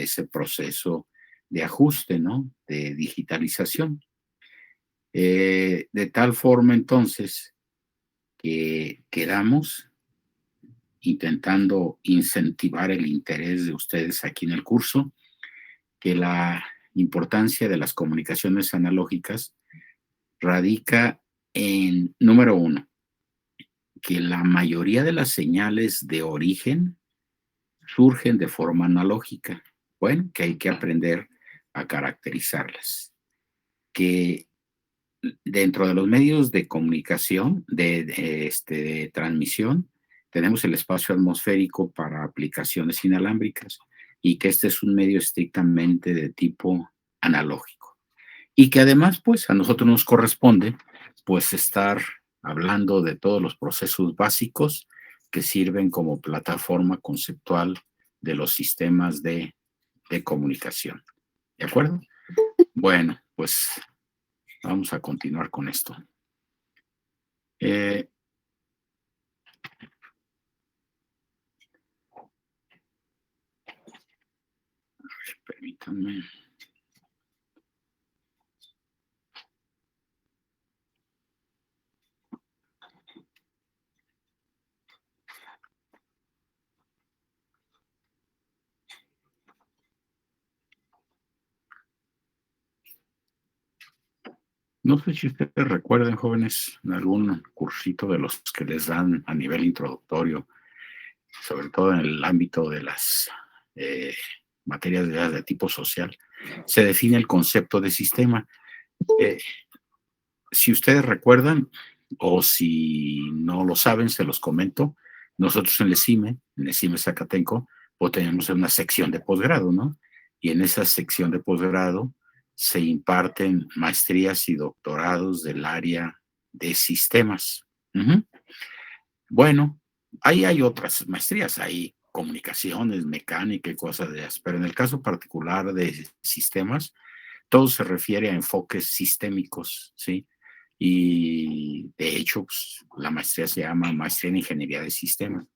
ese proceso de ajuste, ¿no? De digitalización. De tal forma entonces que quedamos intentando incentivar el interés de ustedes aquí en el curso, que la importancia de las comunicaciones analógicas radica en, número uno, que la mayoría de las señales de origen surgen de forma analógica. Bueno, que hay que aprender a caracterizarlas. Que dentro de los medios de comunicación, de transmisión, tenemos el espacio atmosférico para aplicaciones inalámbricas y que este es un medio estrictamente de tipo analógico. Y que además, pues, a nosotros nos corresponde, pues, estar hablando de todos los procesos básicos que sirven como plataforma conceptual de los sistemas de comunicación. ¿De acuerdo? Bueno, pues vamos a continuar con esto. Eh, Permítanme. No sé si ustedes recuerden, jóvenes, en algún cursito de los que les dan a nivel introductorio, sobre todo en el ámbito de las eh, materias de tipo social, se define el concepto de sistema. Eh, si ustedes recuerdan, o si no lo saben, se los comento. Nosotros en el CIME Zacatenco, pues tenemos una sección de posgrado, ¿no? Y en esa sección de posgrado se imparten maestrías y doctorados del área de sistemas. Ujú. Bueno, ahí hay otras maestrías, hay comunicaciones, mecánica y cosas de esas, pero en el caso particular de sistemas, todo se refiere a enfoques sistémicos, ¿sí? Y de hecho, pues, la maestría se llama Maestría en Ingeniería de Sistemas.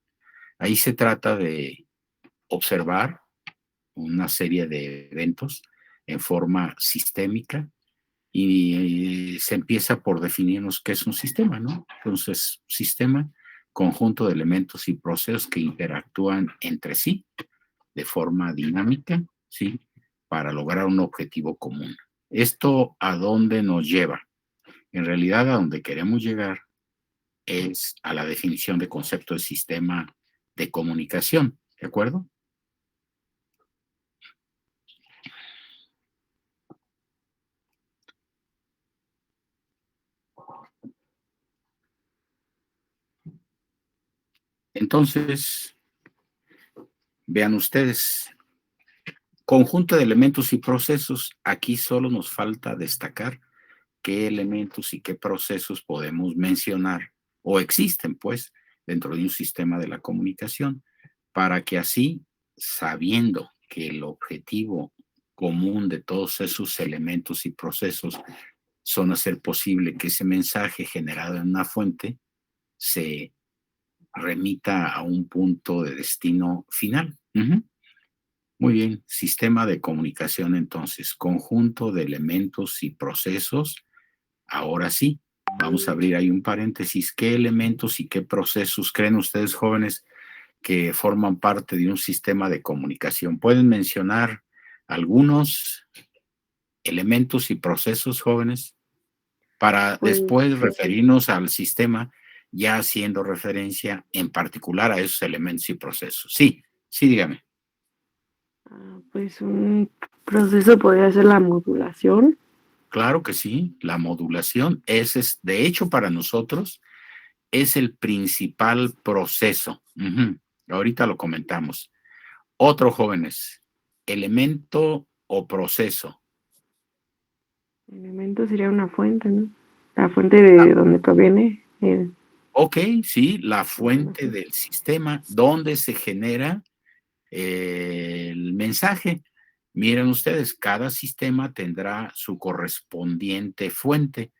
Ahí se trata de observar una serie de eventos en forma sistémica y se empieza por definirnos qué es un sistema, ¿no? Entonces, sistema, conjunto de elementos y procesos que interactúan entre sí de forma dinámica, ¿sí? Para lograr un objetivo común. ¿Esto a dónde nos lleva? En realidad, a donde queremos llegar es a la definición de concepto de sistema de comunicación, ¿de acuerdo? Entonces, vean ustedes, conjunto de elementos y procesos, aquí solo nos falta destacar qué elementos y qué procesos podemos mencionar o existen, pues, dentro de un sistema de la comunicación, para que así, sabiendo que el objetivo común de todos esos elementos y procesos son hacer posible que ese mensaje generado en una fuente se remita a un punto de destino final. Ujú. Muy bien, sistema de comunicación entonces, conjunto de elementos y procesos. Ahora sí, vamos a abrir ahí un paréntesis. ¿Qué elementos y qué procesos creen ustedes, jóvenes, que forman parte de un sistema de comunicación? ¿Pueden mencionar algunos elementos y procesos, jóvenes, para Pues, después referirnos al sistema, ya haciendo referencia en particular a esos elementos y procesos? Sí, sí, dígame. pues un proceso podría ser la modulación. Claro que sí, la modulación es, de hecho, para nosotros es el principal proceso. Ujú. Ahorita lo comentamos. Otro, jóvenes, elemento o proceso. Elemento sería una fuente, ¿no? La fuente de donde proviene Ok, sí, la la fuente información. del sistema donde se genera el mensaje. Miren ustedes, cada sistema tendrá su correspondiente fuente.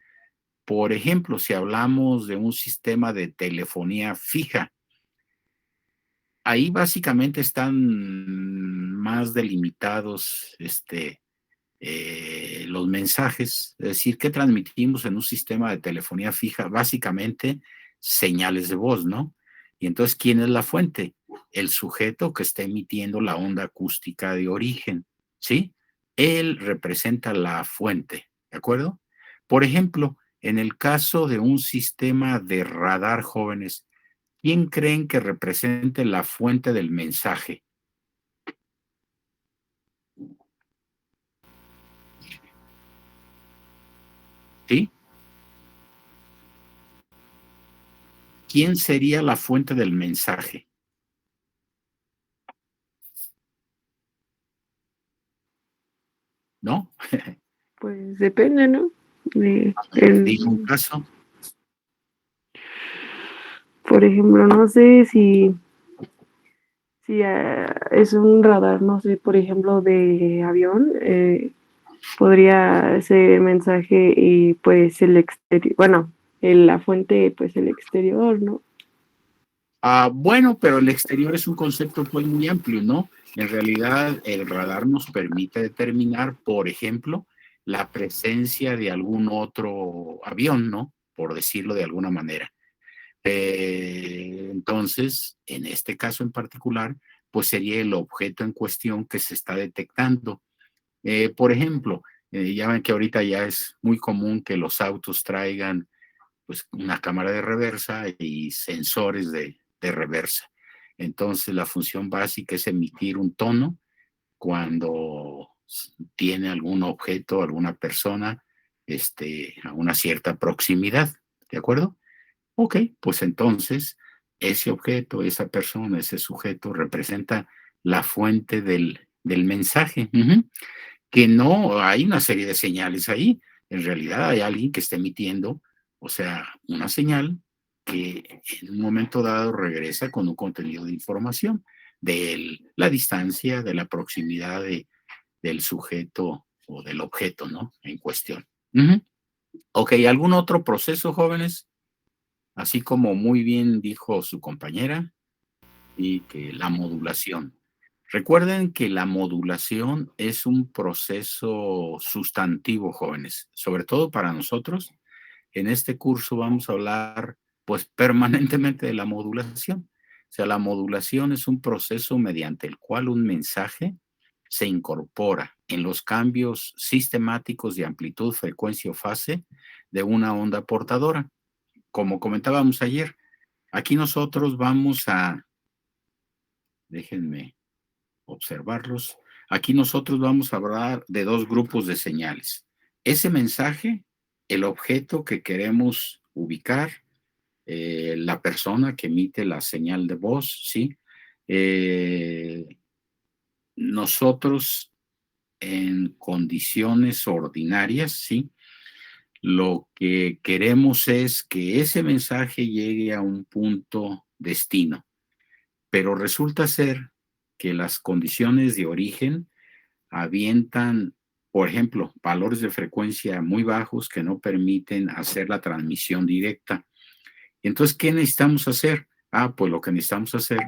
Por ejemplo, si hablamos de un sistema de telefonía fija, ahí básicamente están más delimitados los mensajes, es decir, que transmitimos en un sistema de telefonía fija, básicamente señales de voz, ¿no? Y entonces, ¿quién es la fuente? El sujeto que está emitiendo la onda acústica de origen, ¿sí? Él representa la fuente, ¿de acuerdo? Por ejemplo, en el caso de un sistema de radar, jóvenes, ¿quién creen que represente la fuente del mensaje? ¿Sí? ¿Quién sería la fuente del mensaje? ¿No? Pues depende, ¿no? De, A ver, digo un caso. por ejemplo, no sé si es un radar, no sé, por ejemplo, de avión, podría ser el mensaje y pues el exterior, bueno, la fuente, pues el exterior, ¿no? Bueno, pero el exterior es un concepto pues, muy amplio, ¿no? En realidad, el radar nos permite determinar, por ejemplo, la presencia de algún otro avión, ¿no? Por decirlo de alguna manera. Entonces, en este caso en particular, pues sería el objeto en cuestión que se está detectando. Por ejemplo, ya ven que ahorita ya es muy común que los autos traigan pues una cámara de reversa y sensores de reversa. Entonces la función básica es emitir un tono cuando tiene algún objeto, alguna persona, a una cierta proximidad, ¿de acuerdo? Ok, pues entonces ese objeto, esa persona, ese sujeto representa la fuente del mensaje. Que no hay una serie de señales ahí. En realidad hay alguien que está emitiendo, o sea, una señal que en un momento dado regresa con un contenido de información de la distancia, de la proximidad del sujeto o del objeto, ¿no? En cuestión. Ujú. Ok, ¿algún otro proceso, jóvenes? Así como muy bien dijo su compañera, y que la modulación. Recuerden que la modulación es un proceso sustantivo, jóvenes, sobre todo para nosotros. En este curso vamos a hablar pues permanentemente de la modulación. O sea, la modulación es un proceso mediante el cual un mensaje se incorpora en los cambios sistemáticos de amplitud, frecuencia o fase de una onda portadora. Como comentábamos ayer, aquí nosotros vamos a, déjenme observarlos. Aquí nosotros vamos a hablar de dos grupos de señales. Ese mensaje, el objeto que queremos ubicar, la persona que emite la señal de voz, ¿sí? Eh, nosotros en condiciones ordinarias, ¿sí? Lo que queremos es que ese mensaje llegue a un punto destino, pero resulta ser que las condiciones de origen avientan, por ejemplo, valores de frecuencia muy bajos que no permiten hacer la transmisión directa. Entonces, ¿qué necesitamos hacer? Pues lo que necesitamos hacer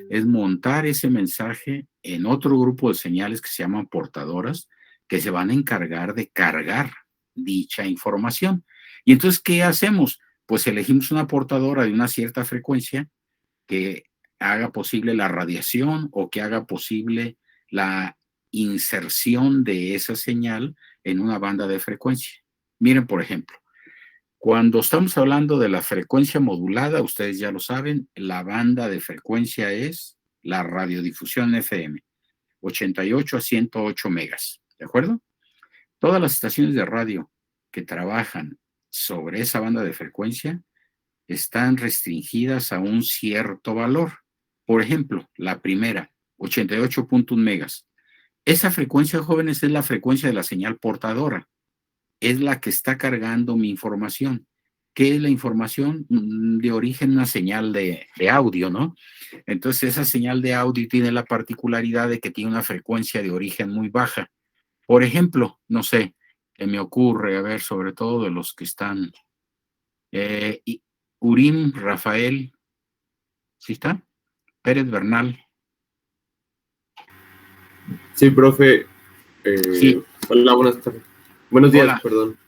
es montar ese mensaje en otro grupo de señales que se llaman portadoras, que se van a encargar de cargar dicha información. Y entonces, ¿qué hacemos? Pues elegimos una portadora de una cierta frecuencia que haga posible la radiación o que haga posible la inserción de esa señal en una banda de frecuencia. Miren, por ejemplo, cuando estamos hablando de la frecuencia modulada, ustedes ya lo saben, la banda de frecuencia es la radiodifusión FM, 88 a 108 megas, ¿de acuerdo? Todas las estaciones de radio que trabajan sobre esa banda de frecuencia están restringidas a un cierto valor. Por ejemplo, la primera, 88.1 megas. Esa frecuencia, jóvenes, es la frecuencia de la señal portadora. Es la que está cargando mi información. ¿Qué es la información? De origen, una señal de audio, ¿no? Entonces, esa señal de audio tiene la particularidad de que tiene una frecuencia de origen muy baja. Por ejemplo, no sé, que me ocurre, a ver, sobre todo de los que están, Urim, Rafael, ¿sí está? Pérez Bernal. Sí, profe. Sí. Hola, buenas tardes. Buenos días, Hola. perdón.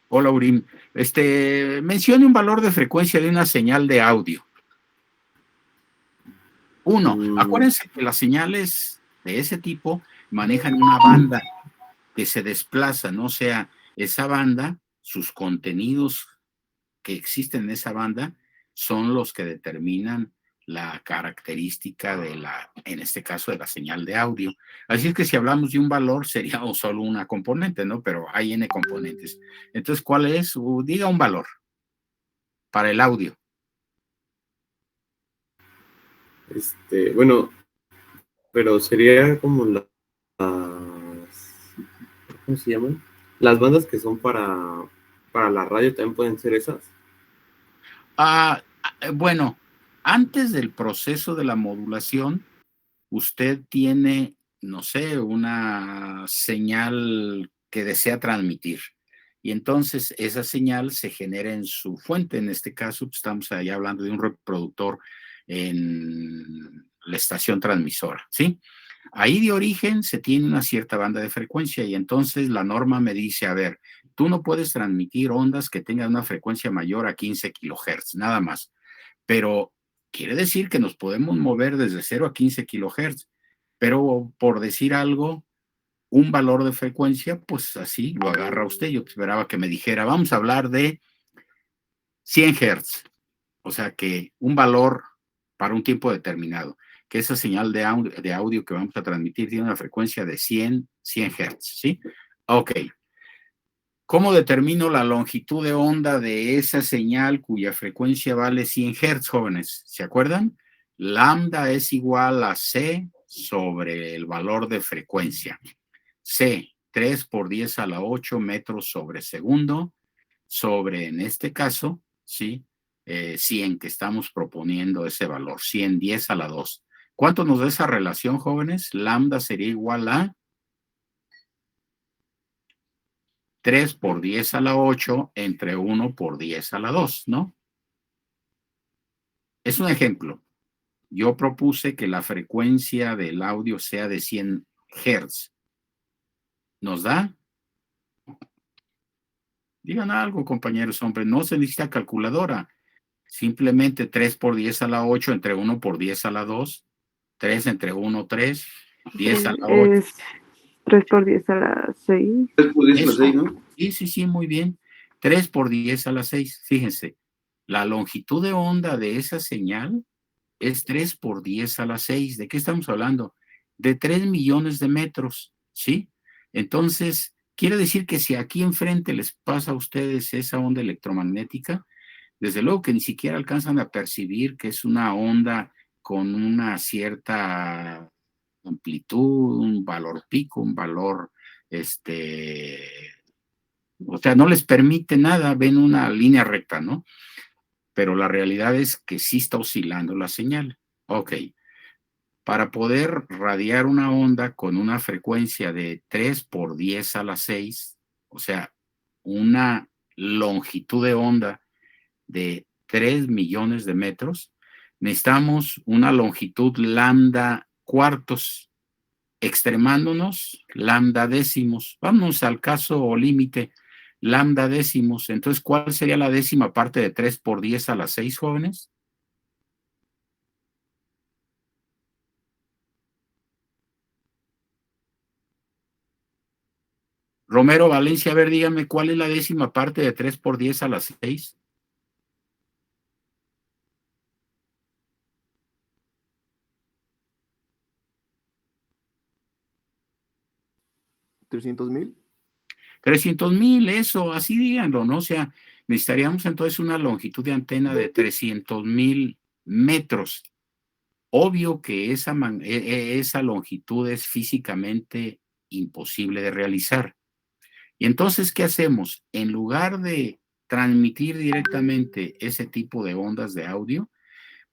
Hola, Urim. Mencione un valor de frecuencia de una señal de audio. 1. Acuérdense que las señales de ese tipo manejan una banda que se desplaza, ¿no? O sea, esa banda, sus contenidos que existen en esa banda son los que determinan la característica en este caso, de la señal de audio. Así es que si hablamos de un valor, sería solo una componente, ¿no? Pero hay N componentes. Entonces, ¿cuál es? Diga un valor para el audio. Bueno, pero sería como las, ¿cómo se llaman? Las bandas que son para la radio también pueden ser esas. Bueno, antes del proceso de la modulación, usted tiene, no sé, una señal que desea transmitir. Y entonces esa señal se genera en su fuente. En este caso, estamos allá hablando de un reproductor en la estación transmisora, ¿sí? Ahí de origen se tiene una cierta banda de frecuencia y entonces la norma me dice, a ver, tú no puedes transmitir ondas que tengan una frecuencia mayor a 15 kilohertz, nada más. Pero quiere decir que nos podemos mover desde 0 a 15 kilohertz. Pero por decir algo, un valor de frecuencia, pues así lo agarra usted. Yo esperaba que me dijera, vamos a hablar de 100 hertz. O sea que un valor para un tiempo determinado, que esa señal de audio que vamos a transmitir tiene una frecuencia de 100 hertz, ¿sí? Ok. ¿Cómo determino la longitud de onda de esa señal cuya frecuencia vale 100 hertz, jóvenes? ¿Se acuerdan? Lambda es igual a C sobre el valor de frecuencia. C, 3 por 10 a la 8 metros sobre segundo, sobre, en este caso, ¿sí? 100, que estamos proponiendo ese valor, 100, 10 a la 2. ¿Cuánto nos da esa relación, jóvenes? Lambda sería igual a 3 por 10 a la 8 entre 1 por 10 a la 2, ¿no? Es un ejemplo. Yo propuse que la frecuencia del audio sea de 100 Hz. ¿Nos da? Digan algo, compañeros, hombre. No se necesita calculadora. Simplemente 3 por 10 a la 8 entre 1 por 10 a la 2. 3 entre 1, 3. 10 a la 8. Es 3 por 10 a la 6. 3 por 10 a la Eso. 6, ¿no? Sí, muy bien. 3 por 10 a la 6. Fíjense, la longitud de onda de esa señal es 3 por 10 a la 6. ¿De qué estamos hablando? De 3 millones de metros, ¿sí? Entonces, quiere decir que si aquí enfrente les pasa a ustedes esa onda electromagnética, desde luego que ni siquiera alcanzan a percibir que es una onda con una cierta amplitud, un valor pico, un valor, o sea, no les permite nada, ven una línea recta, ¿no? Pero la realidad es que sí está oscilando la señal. Ok, para poder radiar una onda con una frecuencia de 3 por 10 a la 6, o sea, una longitud de onda de 3 millones de metros, necesitamos una longitud lambda cuartos, extremándonos lambda décimos. Vamos al caso límite, lambda décimos. Entonces, ¿cuál sería la décima parte de 3 por 10 a la 6, jóvenes? Romero Valencia, a ver, dígame, ¿cuál es la décima parte de 3 por 10 a la 6? ¿300,000? 300,000, eso, así díganlo, ¿no? O sea, necesitaríamos entonces una longitud de antena de 300,000 metros. Obvio que esa longitud es físicamente imposible de realizar. Y entonces, ¿qué hacemos? En lugar de transmitir directamente ese tipo de ondas de audio,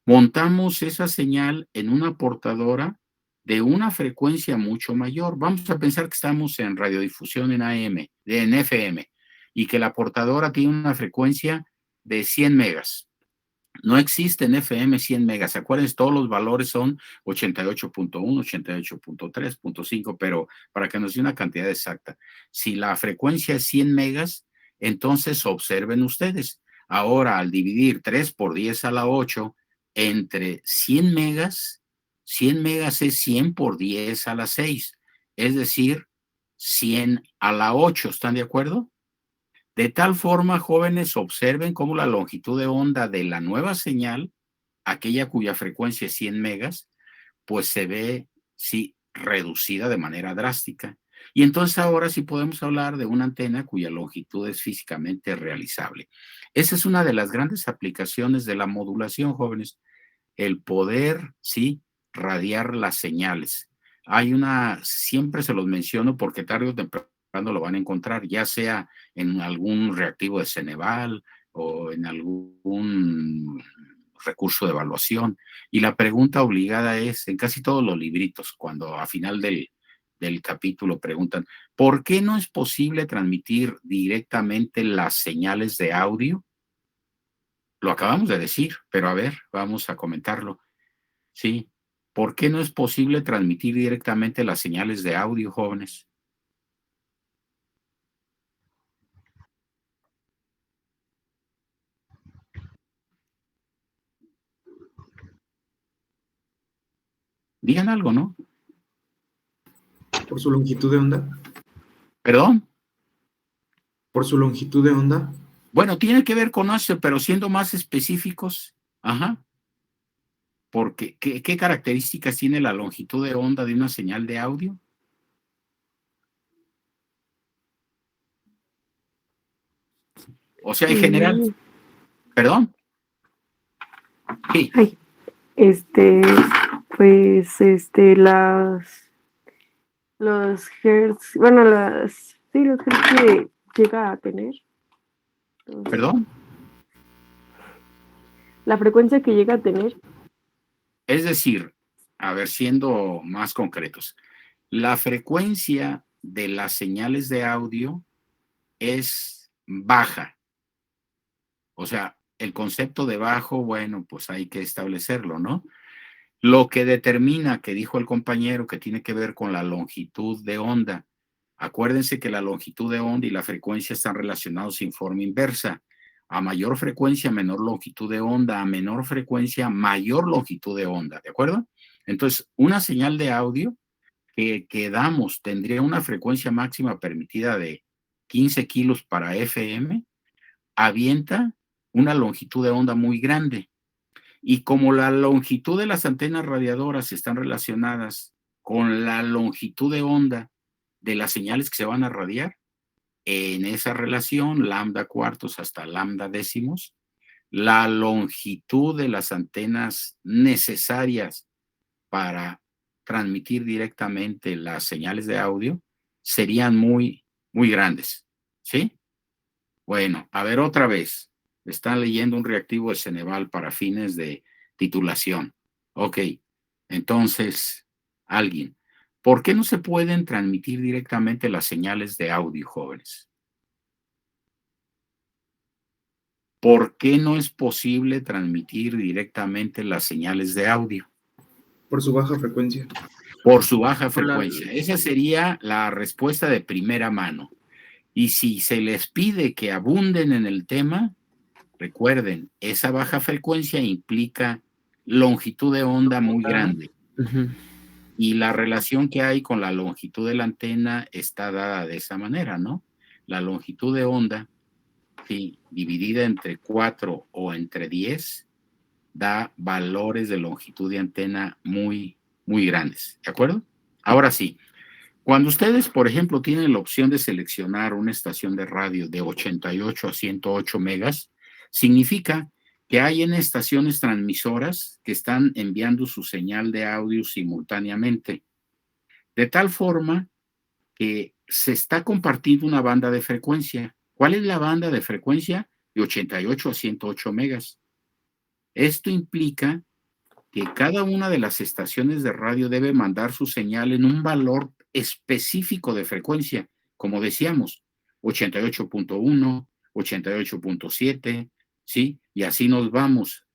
montamos esa señal en una portadora de una frecuencia mucho mayor. Vamos a pensar que estamos en radiodifusión en AM, en FM, y que la portadora tiene una frecuencia de 100 megas. No existen FM 100 megas. Acuérdense, todos los valores son 88.1, 88.3.5, pero para que nos dé una cantidad exacta. Si la frecuencia es 100 megas, entonces observen ustedes. Ahora, al dividir 3 por 10 a la 8 entre 100 megas, 100 megas es 100 por 10 a la 6, es decir, 100 a la 8. ¿Están de acuerdo? De tal forma, jóvenes, observen cómo la longitud de onda de la nueva señal, aquella cuya frecuencia es 100 megas, pues se ve, sí, reducida de manera drástica. Y entonces ahora sí podemos hablar de una antena cuya longitud es físicamente realizable. Esa es una de las grandes aplicaciones de la modulación, jóvenes, el poder, sí, radiar las señales. Hay una, siempre se los menciono porque tarde o temprano lo van a encontrar, ya sea en algún reactivo de Ceneval o en algún recurso de evaluación. Y la pregunta obligada es, en casi todos los libritos, cuando a final del capítulo preguntan, ¿por qué no es posible transmitir directamente las señales de audio? Lo acabamos de decir, pero a ver, vamos a comentarlo. Sí, ¿por qué no es posible transmitir directamente las señales de audio, jóvenes? Digan algo, ¿no? Por su longitud de onda. ¿Perdón? Por su longitud de onda. Bueno, tiene que ver con eso, pero siendo más específicos. Ajá. Porque, ¿qué características tiene la longitud de onda de una señal de audio? O sea, en general. ¿Perdón? Sí. Ay, pues, los hertz, bueno, sí, los hertz que llega a tener. ¿Perdón? La frecuencia que llega a tener. Es decir, a ver, siendo más concretos, la frecuencia de las señales de audio es baja. O sea, el concepto de bajo, bueno, pues hay que establecerlo, ¿no? Lo que determina, que dijo el compañero, que tiene que ver con la longitud de onda. Acuérdense que la longitud de onda y la frecuencia están relacionados en forma inversa. A mayor frecuencia, menor longitud de onda. A menor frecuencia, mayor longitud de onda. ¿De acuerdo? Entonces, una señal de audio que damos tendría una frecuencia máxima permitida de 15 kilos para FM, avienta una longitud de onda muy grande. Y como la longitud de las antenas radiadoras están relacionadas con la longitud de onda de las señales que se van a radiar, en esa relación, lambda cuartos hasta lambda décimos, la longitud de las antenas necesarias para transmitir directamente las señales de audio serían muy, muy grandes. ¿Sí? Bueno, a ver otra vez. Están leyendo un reactivo de Ceneval para fines de titulación. Ok, entonces, alguien, ¿por qué no se pueden transmitir directamente las señales de audio, jóvenes? ¿Por qué no es posible transmitir directamente las señales de audio? Por su baja frecuencia. Por su baja frecuencia. Esa sería la respuesta de primera mano. Y si se les pide que abunden en el tema, recuerden, esa baja frecuencia implica longitud de onda muy grande. Y la relación que hay con la longitud de la antena está dada de esa manera, ¿no? La longitud de onda, sí, dividida entre 4 o entre 10, da valores de longitud de antena muy, muy grandes, ¿de acuerdo? Ahora sí, cuando ustedes, por ejemplo, tienen la opción de seleccionar una estación de radio de 88 a 108 megas, significa que hay en estaciones transmisoras que están enviando su señal de audio simultáneamente, de tal forma que se está compartiendo una banda de frecuencia. ¿Cuál es la banda de frecuencia? De 88 a 108 megas. Esto implica que cada una de las estaciones de radio debe mandar su señal en un valor específico de frecuencia, como decíamos, 88.1, 88.7, ¿sí? Y así nos vamos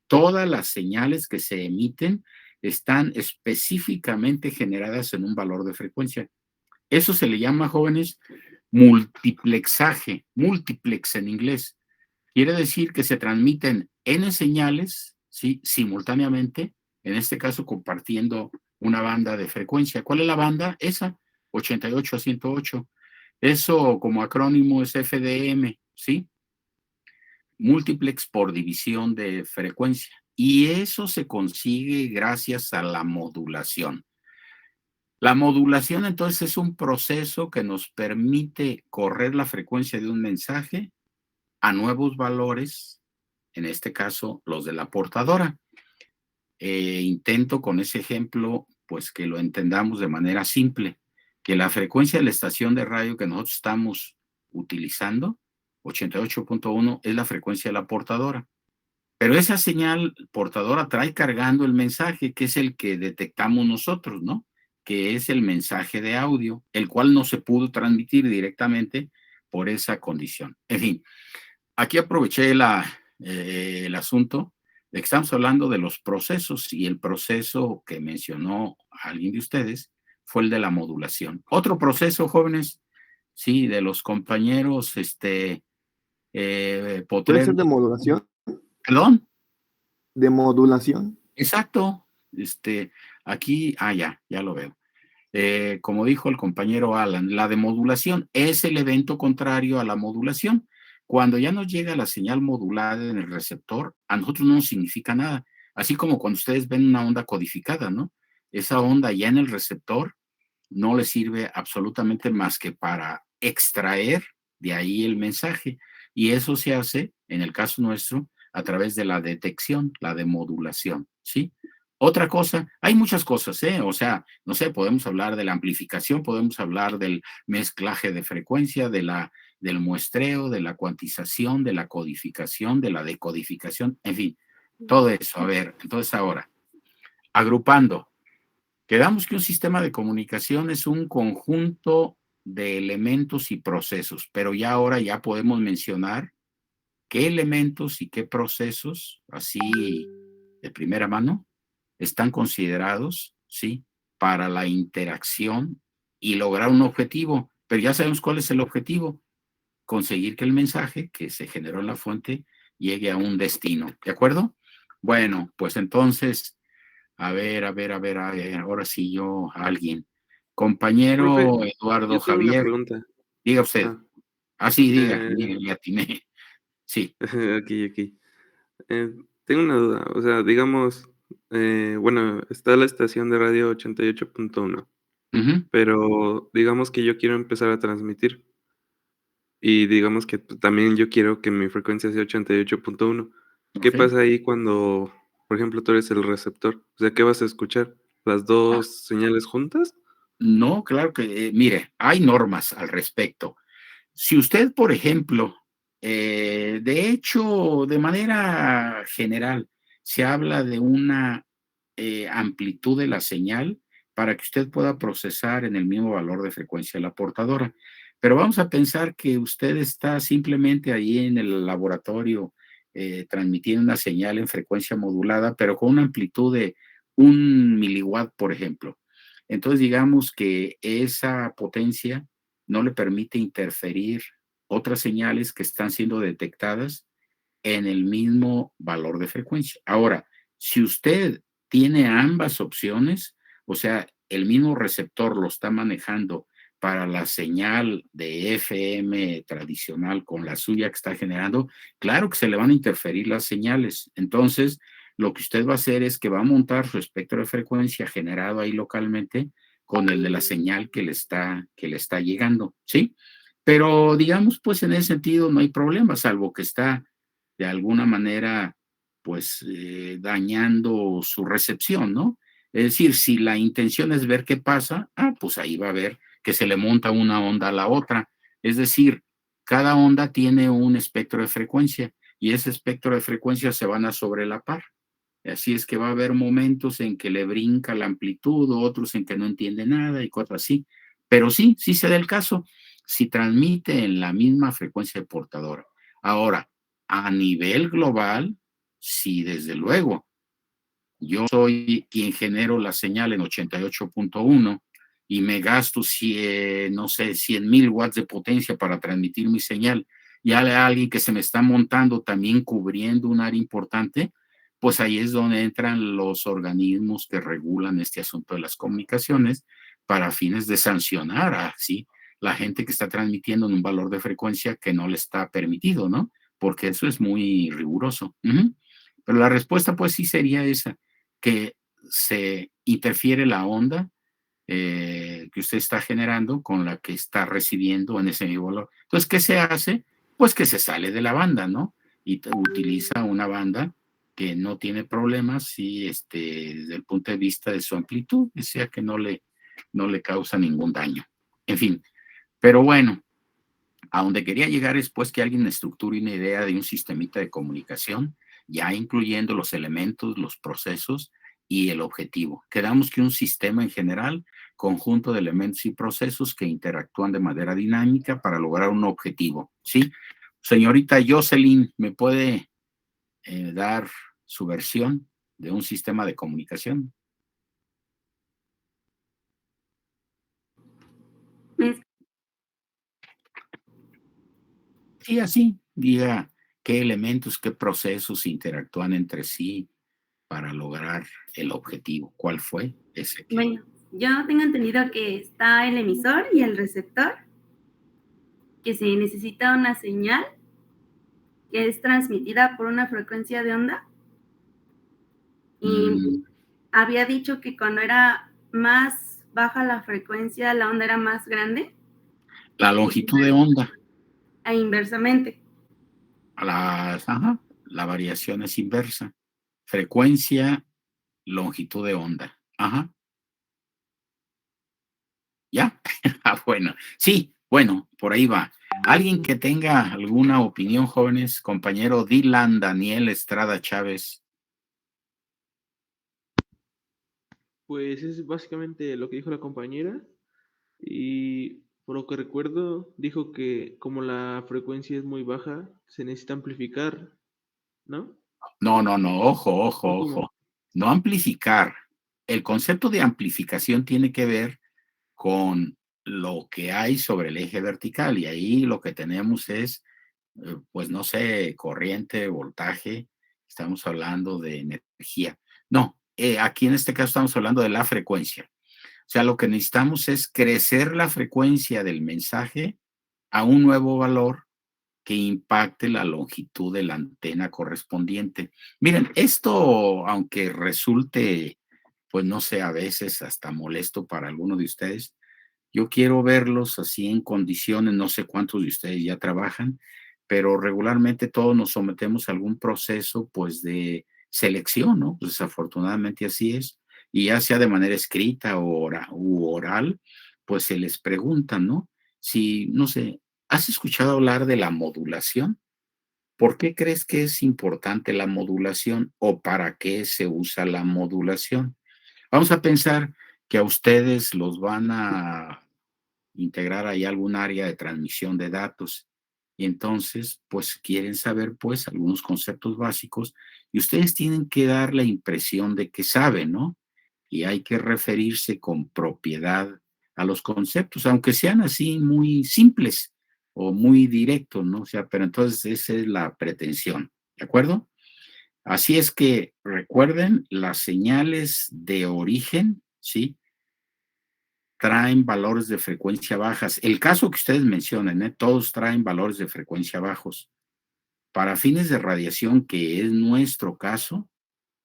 todas las señales que se emiten están específicamente generadas en un valor de frecuencia. Eso se le llama, jóvenes, multiplexaje, multiplex en inglés. Quiere decir que se transmiten N señales, ¿sí?, simultáneamente, en este caso compartiendo una banda de frecuencia. ¿Cuál es la banda? Esa, 88 a 108. Eso como acrónimo es FDM, ¿sí? Múltiplex por división de frecuencia. Y eso se consigue gracias a la modulación. La modulación, entonces, es un proceso que nos permite correr la frecuencia de un mensaje a nuevos valores, en este caso, los de la portadora. Intento con ese ejemplo, pues, que lo entendamos de manera simple, que la frecuencia de la estación de radio que nosotros estamos utilizando, 88.1, es la frecuencia de la portadora. Pero esa señal portadora trae cargando el mensaje, que es el que detectamos nosotros, ¿no? Que es el mensaje de audio, el cual no se pudo transmitir directamente por esa condición. En fin, aquí aproveché el asunto de que estamos hablando de los procesos, y el proceso que mencionó alguien de ustedes fue el de la modulación. Otro proceso, jóvenes, sí, de los compañeros, ¿Puede ser Potrero. de modulación? ¿Perdón? ¿De modulación? Exacto. Aquí, ya lo veo. Como dijo el compañero Alan, la demodulación es el evento contrario a la modulación. Cuando ya nos llega la señal modulada en el receptor, a nosotros no nos significa nada. Así como cuando ustedes ven una onda codificada, ¿no? Esa onda ya en el receptor no le sirve absolutamente más que para extraer de ahí el mensaje. Y eso se hace, en el caso nuestro, a través de la detección, la demodulación, ¿sí? Otra cosa, hay muchas cosas, ¿eh? O sea, no sé, podemos hablar de la amplificación, podemos hablar del mezclaje de frecuencia, del muestreo, de la cuantización, de la codificación, de la decodificación, en fin, todo eso. A ver, entonces ahora, agrupando, quedamos que un sistema de comunicación es un conjunto de elementos y procesos, pero ya ahora ya podemos mencionar qué elementos y qué procesos, así de primera mano, están considerados, ¿sí?, para la interacción y lograr un objetivo. Pero ya sabemos cuál es el objetivo: conseguir que el mensaje que se generó en la fuente llegue a un destino. ¿De acuerdo? Bueno, pues entonces, a ver, ahora sí yo, alguien. Profe, Compañero Eduardo yo tengo una Javier, pregunta. diga usted. Sí, diga, Eh, le atiné. Sí. aquí. Tengo una duda, o sea, digamos, bueno, está la estación de radio 88.1, Ujú. pero digamos que yo quiero empezar a transmitir y digamos que pues, también yo quiero que mi frecuencia sea 88.1. ¿Qué Ok. pasa ahí cuando, por ejemplo, tú eres el receptor? O sea, ¿qué vas a escuchar? ¿Las dos señales juntas? No, claro que, mire, hay normas al respecto. Si usted, por ejemplo, de hecho, de manera general, se habla de una amplitud de la señal para que usted pueda procesar en el mismo valor de frecuencia la portadora. Pero vamos a pensar que usted está simplemente ahí en el laboratorio transmitiendo una señal en frecuencia modulada, pero con una amplitud de 1 miliwatt, por ejemplo. Entonces, digamos que esa potencia no le permite interferir otras señales que están siendo detectadas en el mismo valor de frecuencia. Ahora, si usted tiene ambas opciones, o sea, el mismo receptor lo está manejando para la señal de FM tradicional con la suya que está generando, claro que se le van a interferir las señales. Entonces, lo que usted va a hacer es que va a montar su espectro de frecuencia generado ahí localmente con el de la señal que le está llegando, ¿sí? Pero digamos, pues en ese sentido no hay problema, salvo que está de alguna manera, pues, dañando su recepción, ¿no? Es decir, si la intención es ver qué pasa, pues ahí va a ver que se le monta una onda a la otra. Es decir, cada onda tiene un espectro de frecuencia y ese espectro de frecuencia se van a sobrelapar. Así es que va a haber momentos en que le brinca la amplitud, otros en que no entiende nada y cosas así. Pero sí, sí se da el caso si transmite en la misma frecuencia de portadora. Ahora, a nivel global, sí, desde luego. Yo soy quien genero la señal en 88.1 y me gasto, no sé, 100,000 watts de potencia para transmitir mi señal. Y hay alguien que se me está montando también cubriendo un área importante, pues ahí es donde entran los organismos que regulan este asunto de las comunicaciones para fines de sancionar así la gente que está transmitiendo en un valor de frecuencia que no le está permitido, ¿no? Porque eso es muy riguroso. Pero la respuesta pues sí sería esa, que se interfiere la onda que usted está generando con la que está recibiendo en ese mismo valor. Entonces, ¿qué se hace? Pues que se sale de la banda, ¿no? Y utiliza una banda que no tiene problemas y desde el punto de vista de su amplitud, o sea que no le causa ningún daño. En fin, pero bueno, a donde quería llegar es pues que alguien estructure una idea de un sistemita de comunicación, ya incluyendo los elementos, los procesos y el objetivo. Quedamos que un sistema en general, conjunto de elementos y procesos que interactúan de manera dinámica para lograr un objetivo, ¿sí? Señorita Jocelyn, ¿me puede dar su versión de un sistema de comunicación? Es- Sí, así, diga qué elementos, qué procesos interactúan entre sí para lograr el objetivo. ¿Cuál fue ese? Bueno, yo tengo entendido que está el emisor y el receptor, que se necesita una señal que es transmitida por una frecuencia de onda. Y había dicho que cuando era más baja la frecuencia, la onda era más grande. La longitud de onda. E inversamente. La variación es inversa. Frecuencia, longitud de onda. Ajá. ¿Ya? Bueno, sí, bueno, por ahí va. ¿Alguien que tenga alguna opinión, jóvenes? Compañero Dylan Daniel Estrada Chávez. Pues es básicamente lo que dijo la compañera y por lo que recuerdo dijo que como la frecuencia es muy baja, se necesita amplificar, ¿no? No, ojo, ¿O cómo? ojo. No amplificar. El concepto de amplificación tiene que ver con lo que hay sobre el eje vertical y ahí lo que tenemos es, pues no sé, corriente, voltaje, estamos hablando de energía. No, aquí en este caso estamos hablando de la frecuencia. O sea, lo que necesitamos es crecer la frecuencia del mensaje a un nuevo valor que impacte la longitud de la antena correspondiente. Miren, esto, aunque resulte, pues no sé, a veces hasta molesto para alguno de ustedes, yo quiero verlos así en condiciones, no sé cuántos de ustedes ya trabajan, pero regularmente todos nos sometemos a algún proceso, pues, de selección, ¿no? Pues desafortunadamente así es, y ya sea de manera escrita o oral, pues se les pregunta, ¿no? Si, no sé, ¿has escuchado hablar de la modulación? ¿Por qué crees que es importante la modulación o para qué se usa la modulación? Vamos a pensar que a ustedes los van a integrar ahí algún área de transmisión de datos. Y entonces, pues quieren saber pues algunos conceptos básicos y ustedes tienen que dar la impresión de que saben, ¿no? Y hay que referirse con propiedad a los conceptos, aunque sean así muy simples o muy directos, ¿no? O sea, pero entonces esa es la pretensión, ¿de acuerdo? Así es que recuerden las señales de origen, ¿sí? Traen valores de frecuencia bajas. El caso que ustedes mencionan, todos traen valores de frecuencia bajos. Para fines de radiación, que es nuestro caso,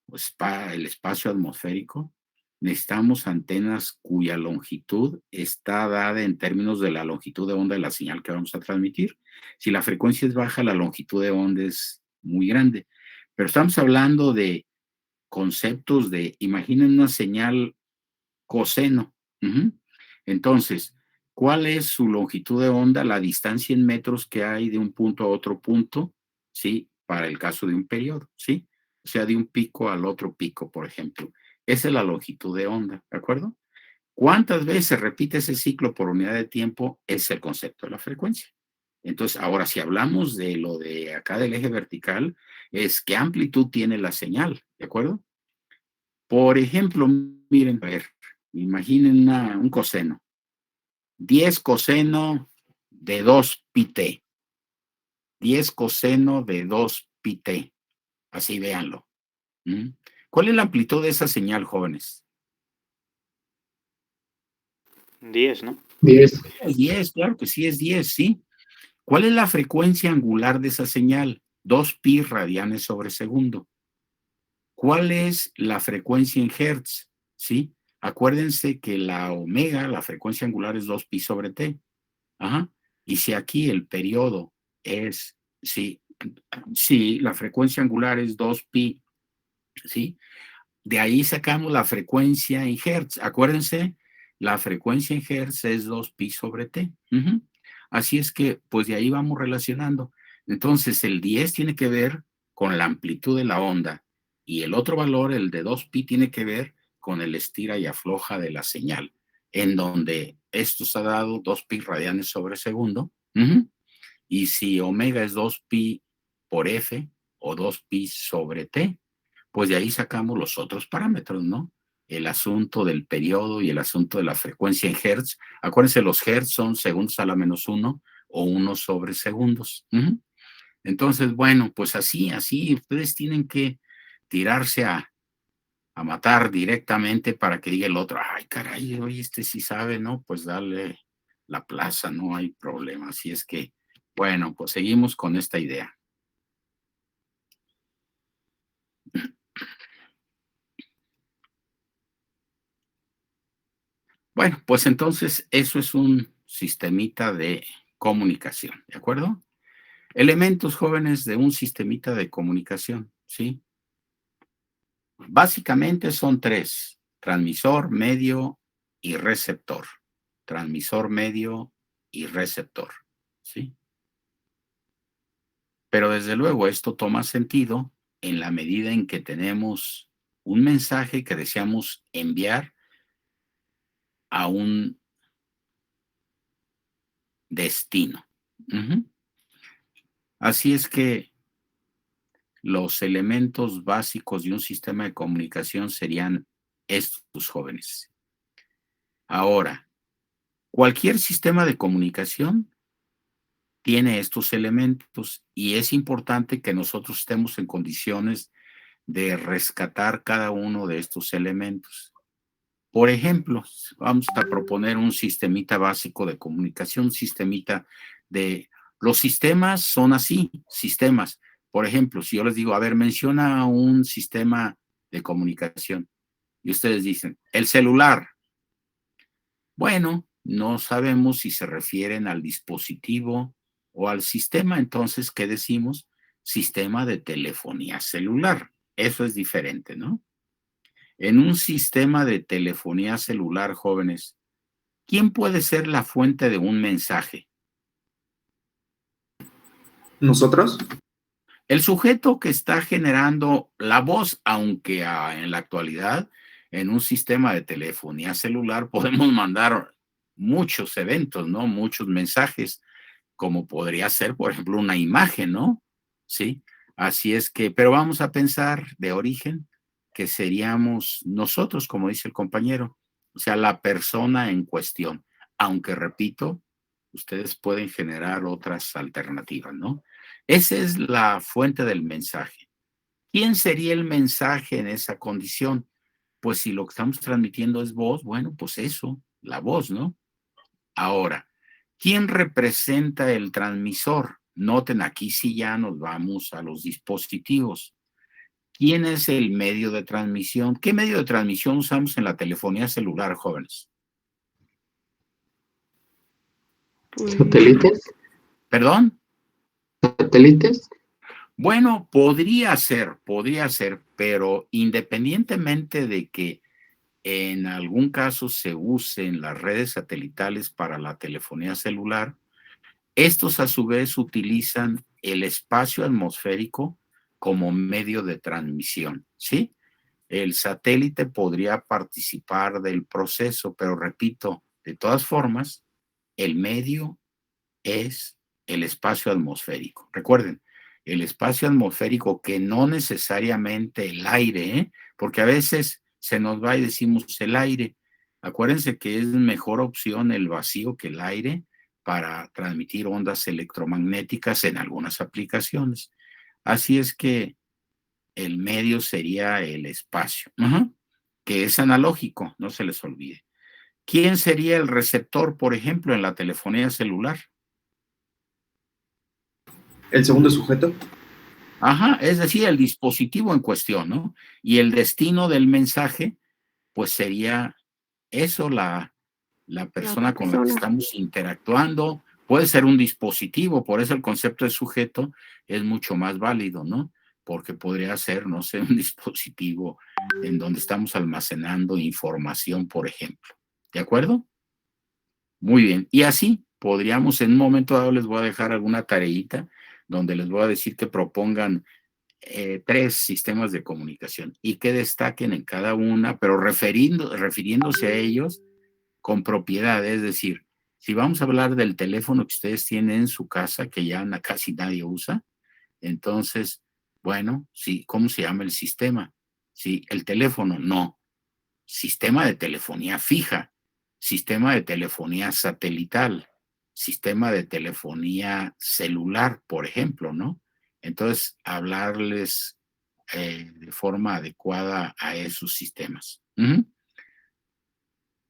pues para el espacio atmosférico, necesitamos antenas cuya longitud está dada en términos de la longitud de onda de la señal que vamos a transmitir. Si la frecuencia es baja, la longitud de onda es muy grande. Pero estamos hablando de conceptos de, imaginen una señal coseno. Entonces, ¿cuál es su longitud de onda? La distancia en metros que hay de un punto a otro punto, ¿sí? Para el caso de un periodo, ¿sí? O sea, de un pico al otro pico, por ejemplo. Esa es la longitud de onda, ¿de acuerdo? ¿Cuántas veces se repite ese ciclo por unidad de tiempo? Es el concepto de la frecuencia. Entonces, ahora si hablamos de lo de acá del eje vertical, es qué amplitud tiene la señal, ¿de acuerdo? Por ejemplo, miren, a ver, imaginen un coseno. 10 coseno de 2 pi t. 10 coseno de 2 pi t. Así véanlo. ¿Mm? ¿Cuál es la amplitud de esa señal, jóvenes? 10, ¿no? 10. Es 10, claro que sí, es 10, sí. ¿Cuál es la frecuencia angular de esa señal? 2 pi radianes sobre segundo. ¿Cuál es la frecuencia en hertz? ¿Sí? Acuérdense que la omega, la frecuencia angular es 2 pi sobre t. Ajá. Y si aquí el periodo es, sí, la frecuencia angular es 2 pi, ¿sí? De ahí sacamos la frecuencia en hertz. Acuérdense, la frecuencia en hertz es 2 pi sobre t. Ujú. Así es que, pues de ahí vamos relacionando. Entonces, el 10 tiene que ver con la amplitud de la onda y el otro valor, el de 2 pi, tiene que ver con el estira y afloja de la señal, en donde esto se ha dado 2 pi radianes sobre segundo. Ujú. Y si omega es 2 pi por f o 2 pi sobre t, pues de ahí sacamos los otros parámetros, ¿no? El asunto del periodo y el asunto de la frecuencia en hertz. Acuérdense, los hertz son segundos a la menos 1 o 1 sobre segundos. Ujú. Entonces, bueno, pues así, ustedes tienen que tirarse a matar directamente para que diga el otro, ay, caray, oye, este sí sabe, ¿no? Pues dale la plaza, no hay problema. Así es que, bueno, pues seguimos con esta idea. Bueno, pues entonces eso es un sistemita de comunicación, ¿de acuerdo? Elementos jóvenes de un sistemita de comunicación, ¿sí? Básicamente son 3: transmisor, medio y receptor. Transmisor, medio y receptor, ¿sí? Pero desde luego esto toma sentido en la medida en que tenemos un mensaje que deseamos enviar a un destino. Ujú. Así es que los elementos básicos de un sistema de comunicación serían estos, jóvenes. Ahora, cualquier sistema de comunicación tiene estos elementos y es importante que nosotros estemos en condiciones de rescatar cada uno de estos elementos. Por ejemplo, vamos a proponer un sistemita básico de comunicación, un sistemita de... Los sistemas son así, sistemas. Por ejemplo, si yo les digo, a ver, menciona un sistema de comunicación y ustedes dicen, el celular. Bueno, no sabemos si se refieren al dispositivo o al sistema, entonces, ¿qué decimos? Sistema de telefonía celular. Eso es diferente, ¿no? En un sistema de telefonía celular, jóvenes, ¿quién puede ser la fuente de un mensaje? ¿Nosotros? El sujeto que está generando la voz, aunque en la actualidad, en un sistema de telefonía celular podemos mandar muchos eventos, ¿no? Muchos mensajes, como podría ser, por ejemplo, una imagen, ¿no? Sí. Así es que, pero vamos a pensar de origen que seríamos nosotros, como dice el compañero, o sea, la persona en cuestión. Aunque, repito, ustedes pueden generar otras alternativas, ¿no? Esa es la fuente del mensaje. ¿Quién sería el mensaje en esa condición? Pues si lo que estamos transmitiendo es voz, bueno, pues eso, la voz, ¿no? Ahora, ¿quién representa el transmisor? Noten, aquí sí ya nos vamos a los dispositivos. ¿Quién es el medio de transmisión? ¿Qué medio de transmisión usamos en la telefonía celular, jóvenes? Pues, ¿Satélites? ¿Perdón? ¿Satélites? Bueno, podría ser, pero independientemente de que en algún caso se usen las redes satelitales para la telefonía celular, estos a su vez utilizan el espacio atmosférico como medio de transmisión, ¿sí? El satélite podría participar del proceso, pero repito, de todas formas, el medio es el espacio atmosférico. Recuerden, el espacio atmosférico, que no necesariamente el aire, ¿eh? Porque a veces se nos va y decimos el aire. Acuérdense que es mejor opción el vacío que el aire para transmitir ondas electromagnéticas en algunas aplicaciones. Así es que el medio sería el espacio, que es analógico, no se les olvide. ¿Quién sería el receptor, por ejemplo, en la telefonía celular? El segundo sujeto. Ajá, es decir, el dispositivo en cuestión, ¿no? Y el destino del mensaje, pues sería eso, la persona con la que persona. estamos interactuando. Puede ser un dispositivo, por eso el concepto de sujeto es mucho más válido, ¿no? Porque podría ser, no sé, un dispositivo en donde estamos almacenando información, por ejemplo. ¿De acuerdo? Muy bien. Y así podríamos, en un momento dado, les voy a dejar alguna tareita donde les voy a decir que propongan 3 sistemas de comunicación y que destaquen en cada una, pero refiriéndose a ellos con propiedad. Es decir, si vamos a hablar del teléfono que ustedes tienen en su casa, que ya casi nadie usa, entonces, bueno, sí, ¿cómo se llama el sistema? Sí, el teléfono, no. Sistema de telefonía fija, sistema de telefonía satelital, sistema de telefonía celular, por ejemplo, ¿no? Entonces, hablarles de forma adecuada a esos sistemas.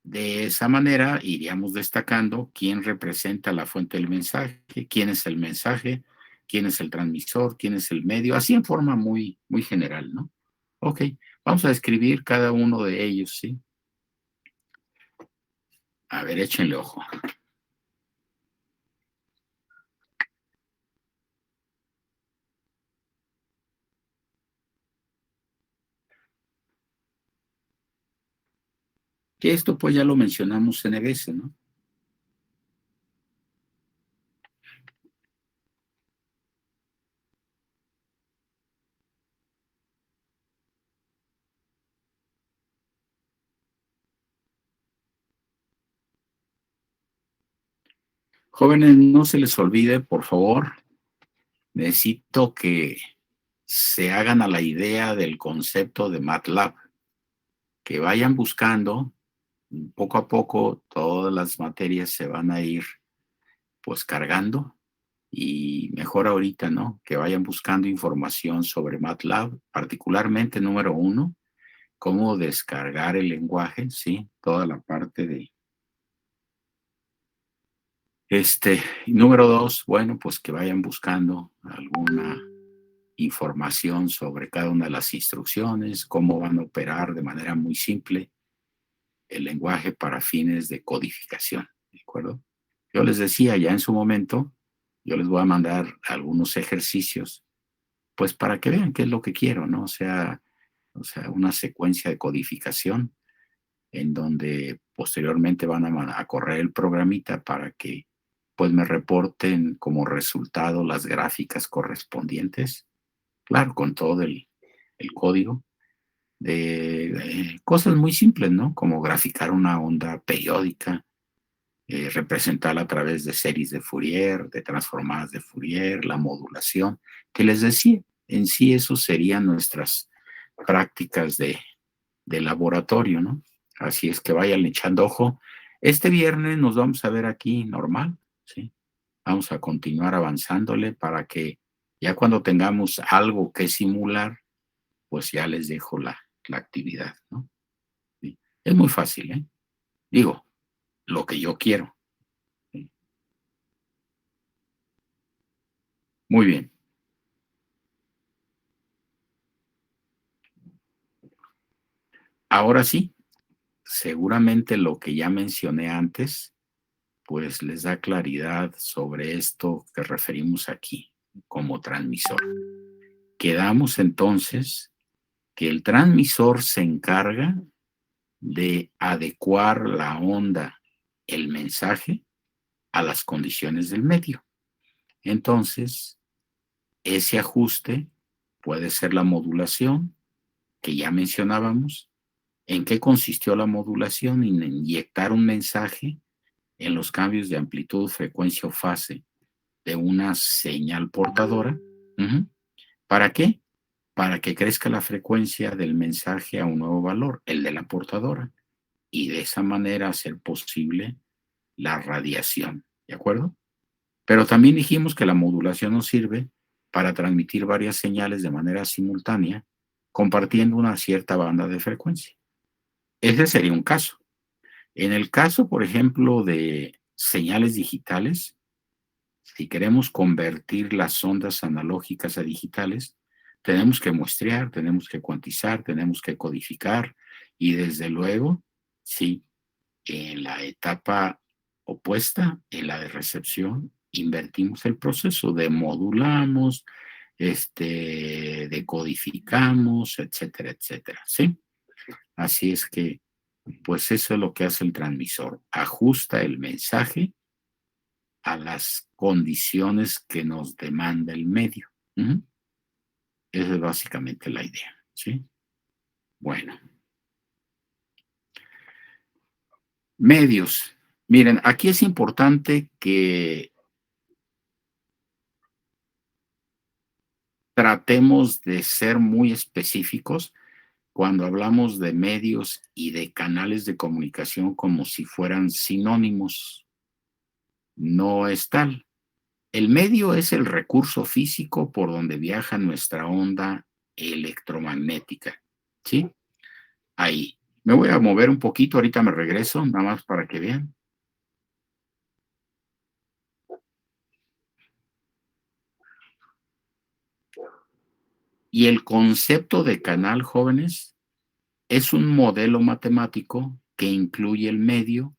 De esa manera iríamos destacando quién representa la fuente del mensaje, quién es el mensaje, quién es el transmisor, quién es el medio, así en forma muy, muy general, ¿no? Ok, vamos a describir cada uno de ellos, ¿sí? A ver, échenle ojo. Que esto pues ya lo mencionamos en EBS, ¿no? Jóvenes, no se les olvide, por favor, necesito que se hagan a la idea del concepto de MATLAB, que vayan buscando poco a poco, todas las materias se van a ir pues cargando y mejor ahorita, ¿no? Que vayan buscando información sobre MATLAB, particularmente número 1, cómo descargar el lenguaje, ¿sí? Toda la parte de número 2, bueno, pues que vayan buscando alguna información sobre cada una de las instrucciones, cómo van a operar de manera muy simple el lenguaje para fines de codificación, ¿de acuerdo? Yo les decía ya en su momento, yo les voy a mandar algunos ejercicios, pues para que vean qué es lo que quiero, ¿no? O sea, una secuencia de codificación en donde posteriormente van a correr el programita para que pues me reporten como resultado las gráficas correspondientes, claro, con todo el código de cosas muy simples, ¿no? Como graficar una onda periódica, representarla a través de series de Fourier, de transformadas de Fourier, la modulación, que les decía, en sí eso serían nuestras prácticas de laboratorio, ¿no? Así es que vayan echando ojo. Este viernes nos vamos a ver aquí normal, ¿sí? Vamos a continuar avanzándole para que ya cuando tengamos algo que simular, pues ya les dejo la actividad, ¿no? Sí. Es muy fácil, ¿eh? Digo, lo que yo quiero. ¿Sí? Muy bien. Ahora sí, seguramente lo que ya mencioné antes, pues les da claridad sobre esto que referimos aquí como transmisor. Quedamos entonces que el transmisor se encarga de adecuar la onda, el mensaje, a las condiciones del medio. Entonces, ese ajuste puede ser la modulación, que ya mencionábamos. ¿En qué consistió la modulación? En inyectar un mensaje en los cambios de amplitud, frecuencia o fase de una señal portadora. ¿Para qué? Para que crezca la frecuencia del mensaje a un nuevo valor, el de la portadora, y de esa manera hacer posible la radiación, ¿de acuerdo? Pero también dijimos que la modulación nos sirve para transmitir varias señales de manera simultánea, compartiendo una cierta banda de frecuencia. Ese sería un caso. En el caso, por ejemplo, de señales digitales, si queremos convertir las ondas analógicas a digitales, tenemos que muestrear, tenemos que cuantizar, tenemos que codificar y desde luego, sí, en la etapa opuesta, en la de recepción, invertimos el proceso, demodulamos, decodificamos, etcétera, etcétera, ¿sí? Así es que, pues eso es lo que hace el transmisor, ajusta el mensaje a las condiciones que nos demanda el medio. Esa es básicamente la idea, ¿sí? Bueno. Medios. Miren, aquí es importante que tratemos de ser muy específicos cuando hablamos de medios y de canales de comunicación como si fueran sinónimos. No es tal. El medio es el recurso físico por donde viaja nuestra onda electromagnética, ¿sí? Ahí. Me voy a mover un poquito, ahorita me regreso, nada más para que vean. Y el concepto de canal, jóvenes, es un modelo matemático que incluye el medio,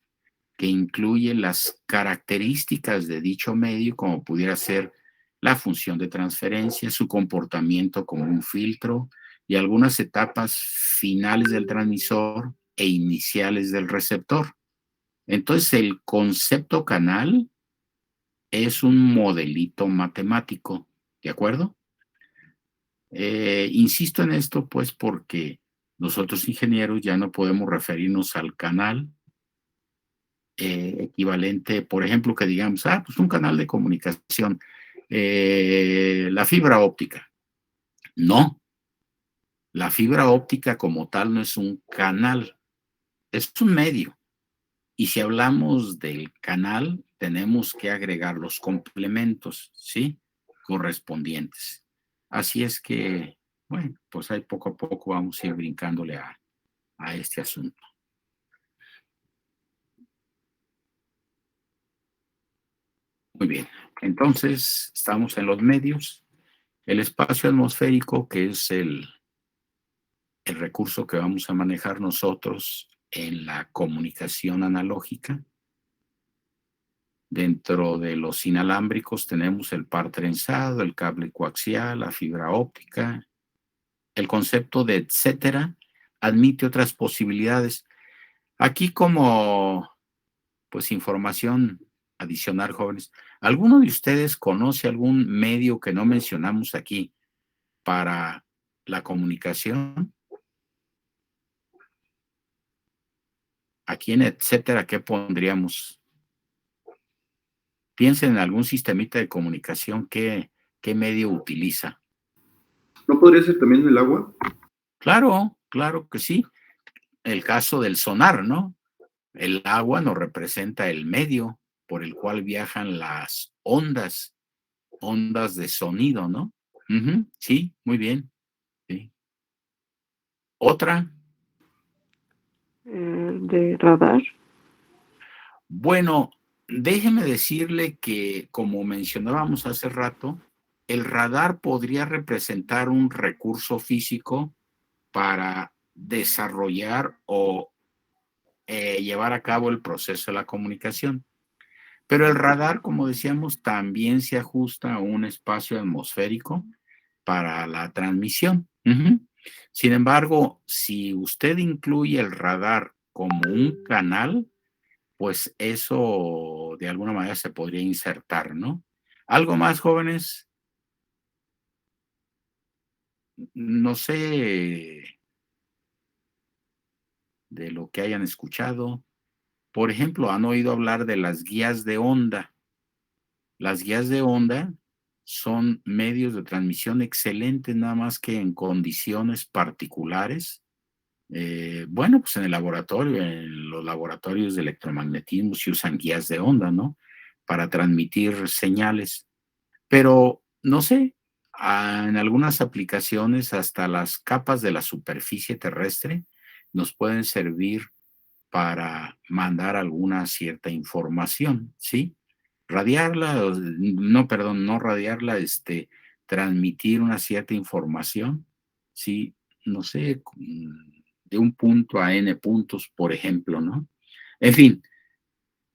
que incluye las características de dicho medio, como pudiera ser la función de transferencia, su comportamiento como un filtro y algunas etapas finales del transmisor e iniciales del receptor. Entonces, el concepto canal es un modelito matemático, ¿de acuerdo? Insisto en esto, pues, porque nosotros ingenieros ya no podemos referirnos al canal equivalente, por ejemplo, que digamos, pues un canal de comunicación, la fibra óptica. No, la fibra óptica como tal no es un canal, es un medio. Y si hablamos del canal, tenemos que agregar los complementos, ¿sí? Correspondientes. Así es que, bueno, pues ahí poco a poco vamos a ir brincándole a este asunto. Muy bien, entonces estamos en los medios. El espacio atmosférico, que es el recurso que vamos a manejar nosotros en la comunicación analógica. Dentro de los inalámbricos tenemos el par trenzado, el cable coaxial, la fibra óptica. El concepto de etcétera admite otras posibilidades. Aquí como pues información adicional, jóvenes, ¿alguno de ustedes conoce algún medio que no mencionamos aquí para la comunicación? Aquí en etcétera, ¿qué pondríamos? Piensen en algún sistemita de comunicación, ¿qué medio utiliza? ¿No podría ser también el agua? Claro, claro que sí. El caso del sonar, ¿no? El agua nos representa el medio por el cual viajan las ondas de sonido, ¿no? Sí, muy bien. Sí. ¿Otra? De radar. Bueno, déjeme decirle que, como mencionábamos hace rato, el radar podría representar un recurso físico para desarrollar o llevar a cabo el proceso de la comunicación. Pero el radar, como decíamos, también se ajusta a un espacio atmosférico para la transmisión. Sin embargo, si usted incluye el radar como un canal, pues eso de alguna manera se podría insertar, ¿no? ¿Algo más, jóvenes? No sé de lo que hayan escuchado. Por ejemplo, ¿han oído hablar de las guías de onda? las guías de onda son medios de transmisión excelentes, nada más que en condiciones particulares. Bueno, pues en el laboratorio, en los laboratorios de electromagnetismo se usan guías de onda, ¿no? Para transmitir señales. Pero, no sé, en algunas aplicaciones hasta las capas de la superficie terrestre nos pueden servir para mandar alguna cierta información, ¿sí? Radiarla, no, perdón, no radiarla, transmitir una cierta información, ¿sí? No sé, de un punto a n puntos, por ejemplo, ¿no? En fin,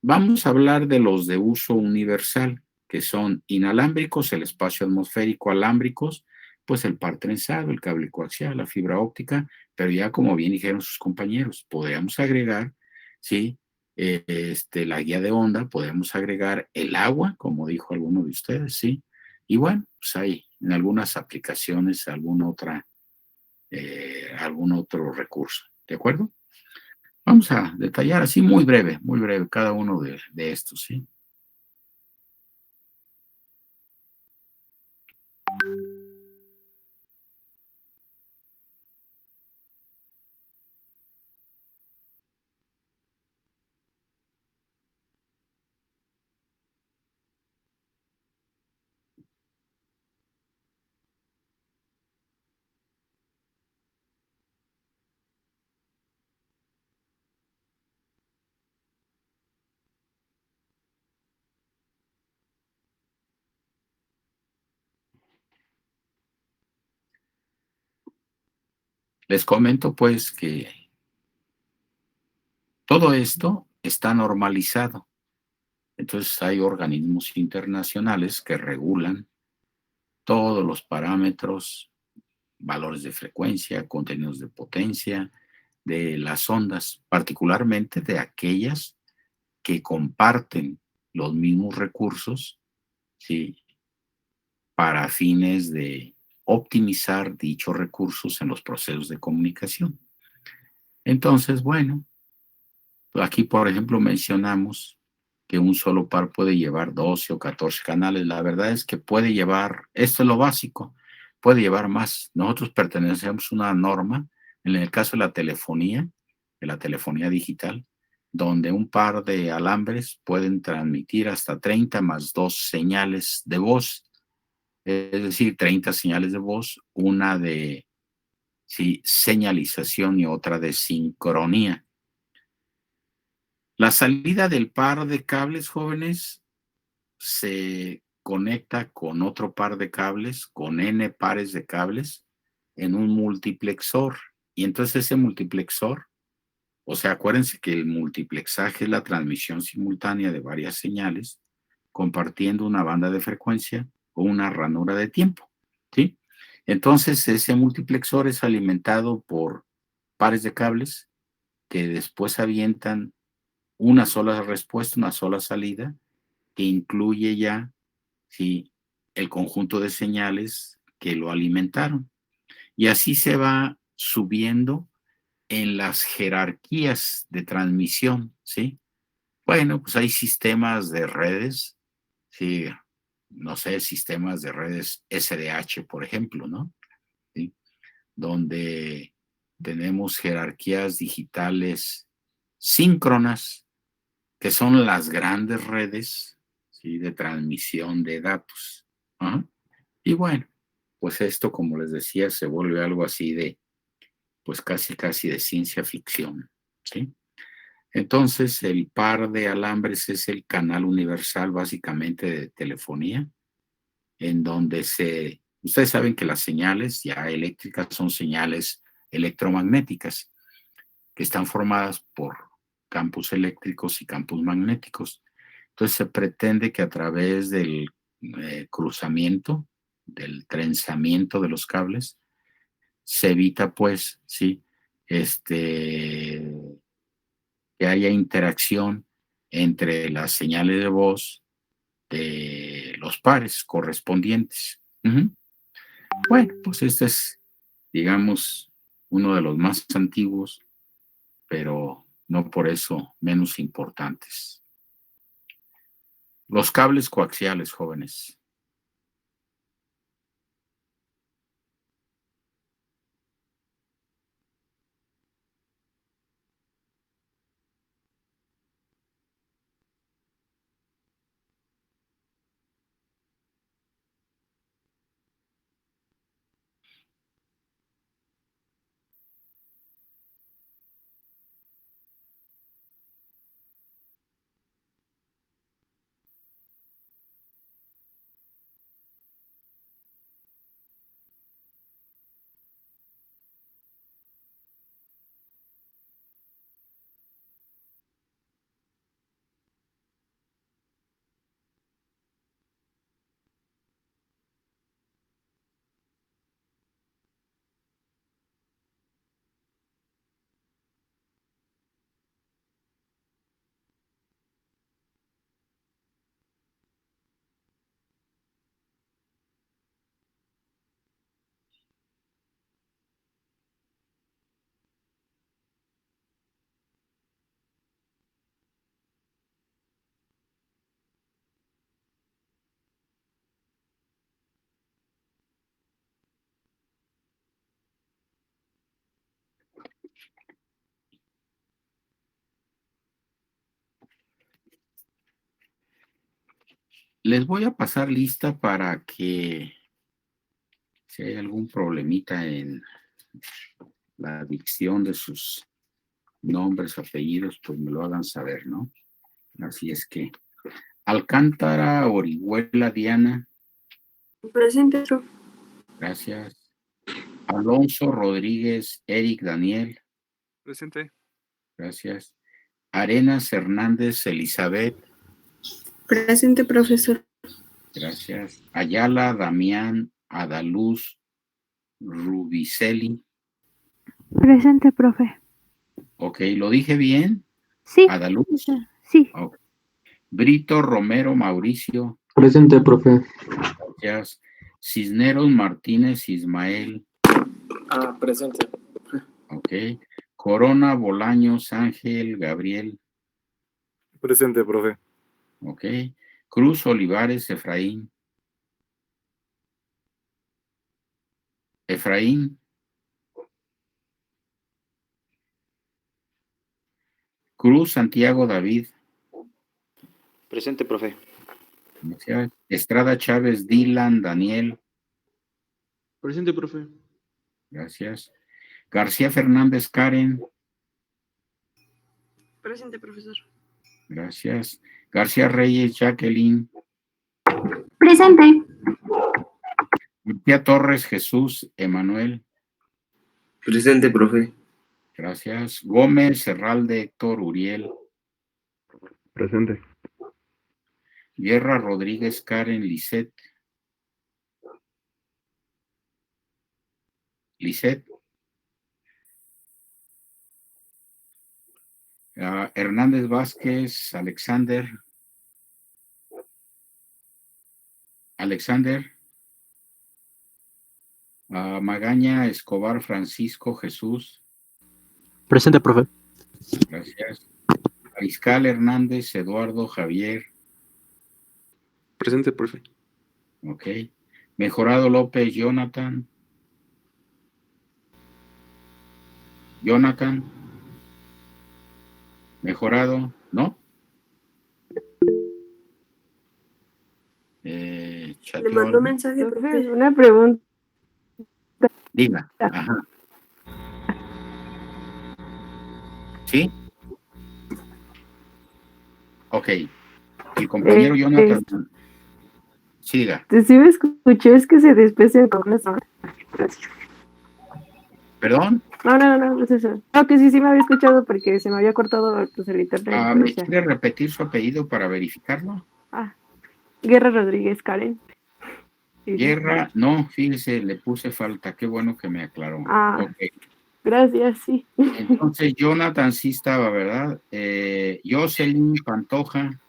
vamos a hablar de los de uso universal, que son inalámbricos, el espacio atmosférico, alámbricos, pues el par trenzado, el cable coaxial, la fibra óptica, pero ya como bien dijeron sus compañeros, podemos agregar, ¿sí? La guía de onda, podemos agregar el agua, como dijo alguno de ustedes, ¿sí? Y bueno, pues hay en algunas aplicaciones algún otro recurso, ¿de acuerdo? Vamos a detallar así muy breve cada uno de estos, ¿sí? Les comento pues que todo esto está normalizado. Entonces hay organismos internacionales que regulan todos los parámetros, valores de frecuencia, contenidos de potencia de las ondas, particularmente de aquellas que comparten los mismos recursos, ¿sí? Para fines de optimizar dichos recursos en los procesos de comunicación. Entonces, bueno, aquí, por ejemplo, mencionamos que un solo par puede llevar 12 o 14 canales. La verdad es que puede llevar, esto es lo básico, puede llevar más. Nosotros pertenecemos a una norma, en el caso de la telefonía digital, donde un par de alambres pueden transmitir hasta 30 más 2 señales de voz. Es decir, 30 señales de voz, una de señalización y otra de sincronía. La salida del par de cables, jóvenes, se conecta con otro par de cables, con N pares de cables, en un multiplexor. Y entonces ese multiplexor, o sea, acuérdense que el multiplexaje es la transmisión simultánea de varias señales compartiendo una banda de frecuencia o una ranura de tiempo, ¿sí? Entonces ese multiplexor es alimentado por pares de cables que después avientan una sola respuesta, una sola salida, que incluye ya, ¿sí?, el conjunto de señales que lo alimentaron. Y así se va subiendo en las jerarquías de transmisión, ¿sí? Bueno, pues hay sistemas de redes, ¿sí? No sé, sistemas de redes SDH, por ejemplo, ¿no? ¿Sí? Donde tenemos jerarquías digitales síncronas, que son las grandes redes, ¿sí?, de transmisión de datos. Ajá. Y bueno, pues esto, como les decía, se vuelve algo así de, pues casi de ciencia ficción, ¿sí? Entonces, el par de alambres es el canal universal básicamente de telefonía, en donde ustedes saben que las señales ya eléctricas son señales electromagnéticas, que están formadas por campos eléctricos y campos magnéticos. Entonces se pretende que a través del cruzamiento, del trenzamiento de los cables, se evita, pues, sí, que haya interacción entre las señales de voz de los pares correspondientes. Ujú. Bueno, pues este es, digamos, uno de los más antiguos, pero no por eso menos importantes. Los cables coaxiales, jóvenes. Les voy a pasar lista para que si hay algún problemita en la dicción de sus nombres, apellidos, pues me lo hagan saber, ¿no? Así es que Alcántara Orihuela Diana. Presente. Gracias. Alonso Rodríguez Eric Daniel. Presente. Gracias. Arenas Hernández Elizabeth. Presente, profesor. Gracias. Ayala Damián Adaluz Rubicelli. Presente, profe. Ok, ¿lo dije bien? Sí. Adaluz. Sí. Okay. Brito Romero Mauricio. Presente, profe. Gracias. Cisneros Martínez Ismael. Presente. Ok. Corona Bolaños Ángel Gabriel. Presente, profe. Ok. Cruz Olivares Efraín. Efraín. Cruz Santiago David. Presente, profe. Gracias. Estrada Chávez Dylan Daniel. Presente, profe. Gracias. García Fernández Karen. Presente, profesor. Gracias. García Reyes Jacqueline. Presente. García Torres Jesús Emanuel. Presente, profe. Gracias. Gómez Herralde Héctor Uriel. Presente. Guerra Rodríguez Karen Lisette. Lisette. Hernández Vázquez Alexander. Alexander. Magaña Escobar Francisco Jesús. Presente, profe. Gracias. Mariscal Hernández Eduardo Javier. Presente, profe. Ok. Mejorado López Jonathan. Jonathan. Mejorado, ¿no? Le chateó mandó algo. mensaje, profe. Una pregunta. Diga. Ajá. ¿Sí? Ok. El compañero Jonathan. Siga. Sí me escuché, es que se despecia con una zona. Gracias. ¿Perdón? No, es eso. No, que sí me había escuchado porque se me había cortado pues, el internet. ¿Me quiere repetir su apellido para verificarlo? Guerra Rodríguez Karen. Sí. Guerra, no, fíjese, le puse falta. Qué bueno que me aclaró. Okay. Gracias, sí. Entonces, Jonathan sí estaba, ¿verdad? Jocelyn Pantoja.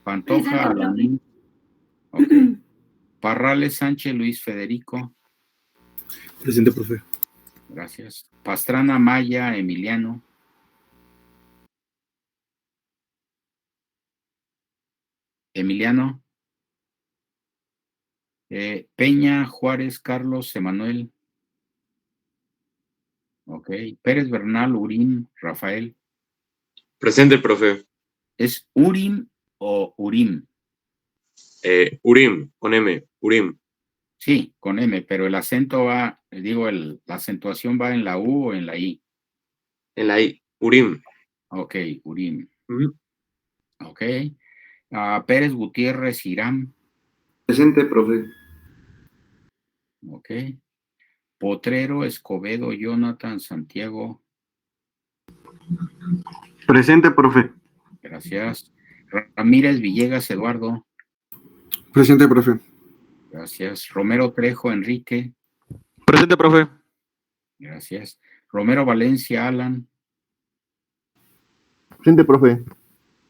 Pantoja Alanín. Ok. Parrales Sánchez Luis Federico. Presente, profe. Gracias. Pastrana Maya Emiliano. Emiliano. Peña, Juárez, Carlos, Emanuel. Ok. Pérez Bernal, Urim, Rafael. Presente, profe. ¿Es Urim o Urim? Urim, con M, Urim. Sí, con M, pero el acento va, la acentuación va en la U o en la I. En la I, Urim. Ok, Urim. Ok. Pérez Gutiérrez, Hiram. Presente, profe. Ok. Potrero, Escobedo, Jonathan, Santiago. Presente, profe. Gracias. Ramírez, Villegas, Eduardo. Presente, profe. Gracias. Romero Trejo, Enrique. Presente, profe. Gracias. Romero Valencia, Alan. Presente, profe.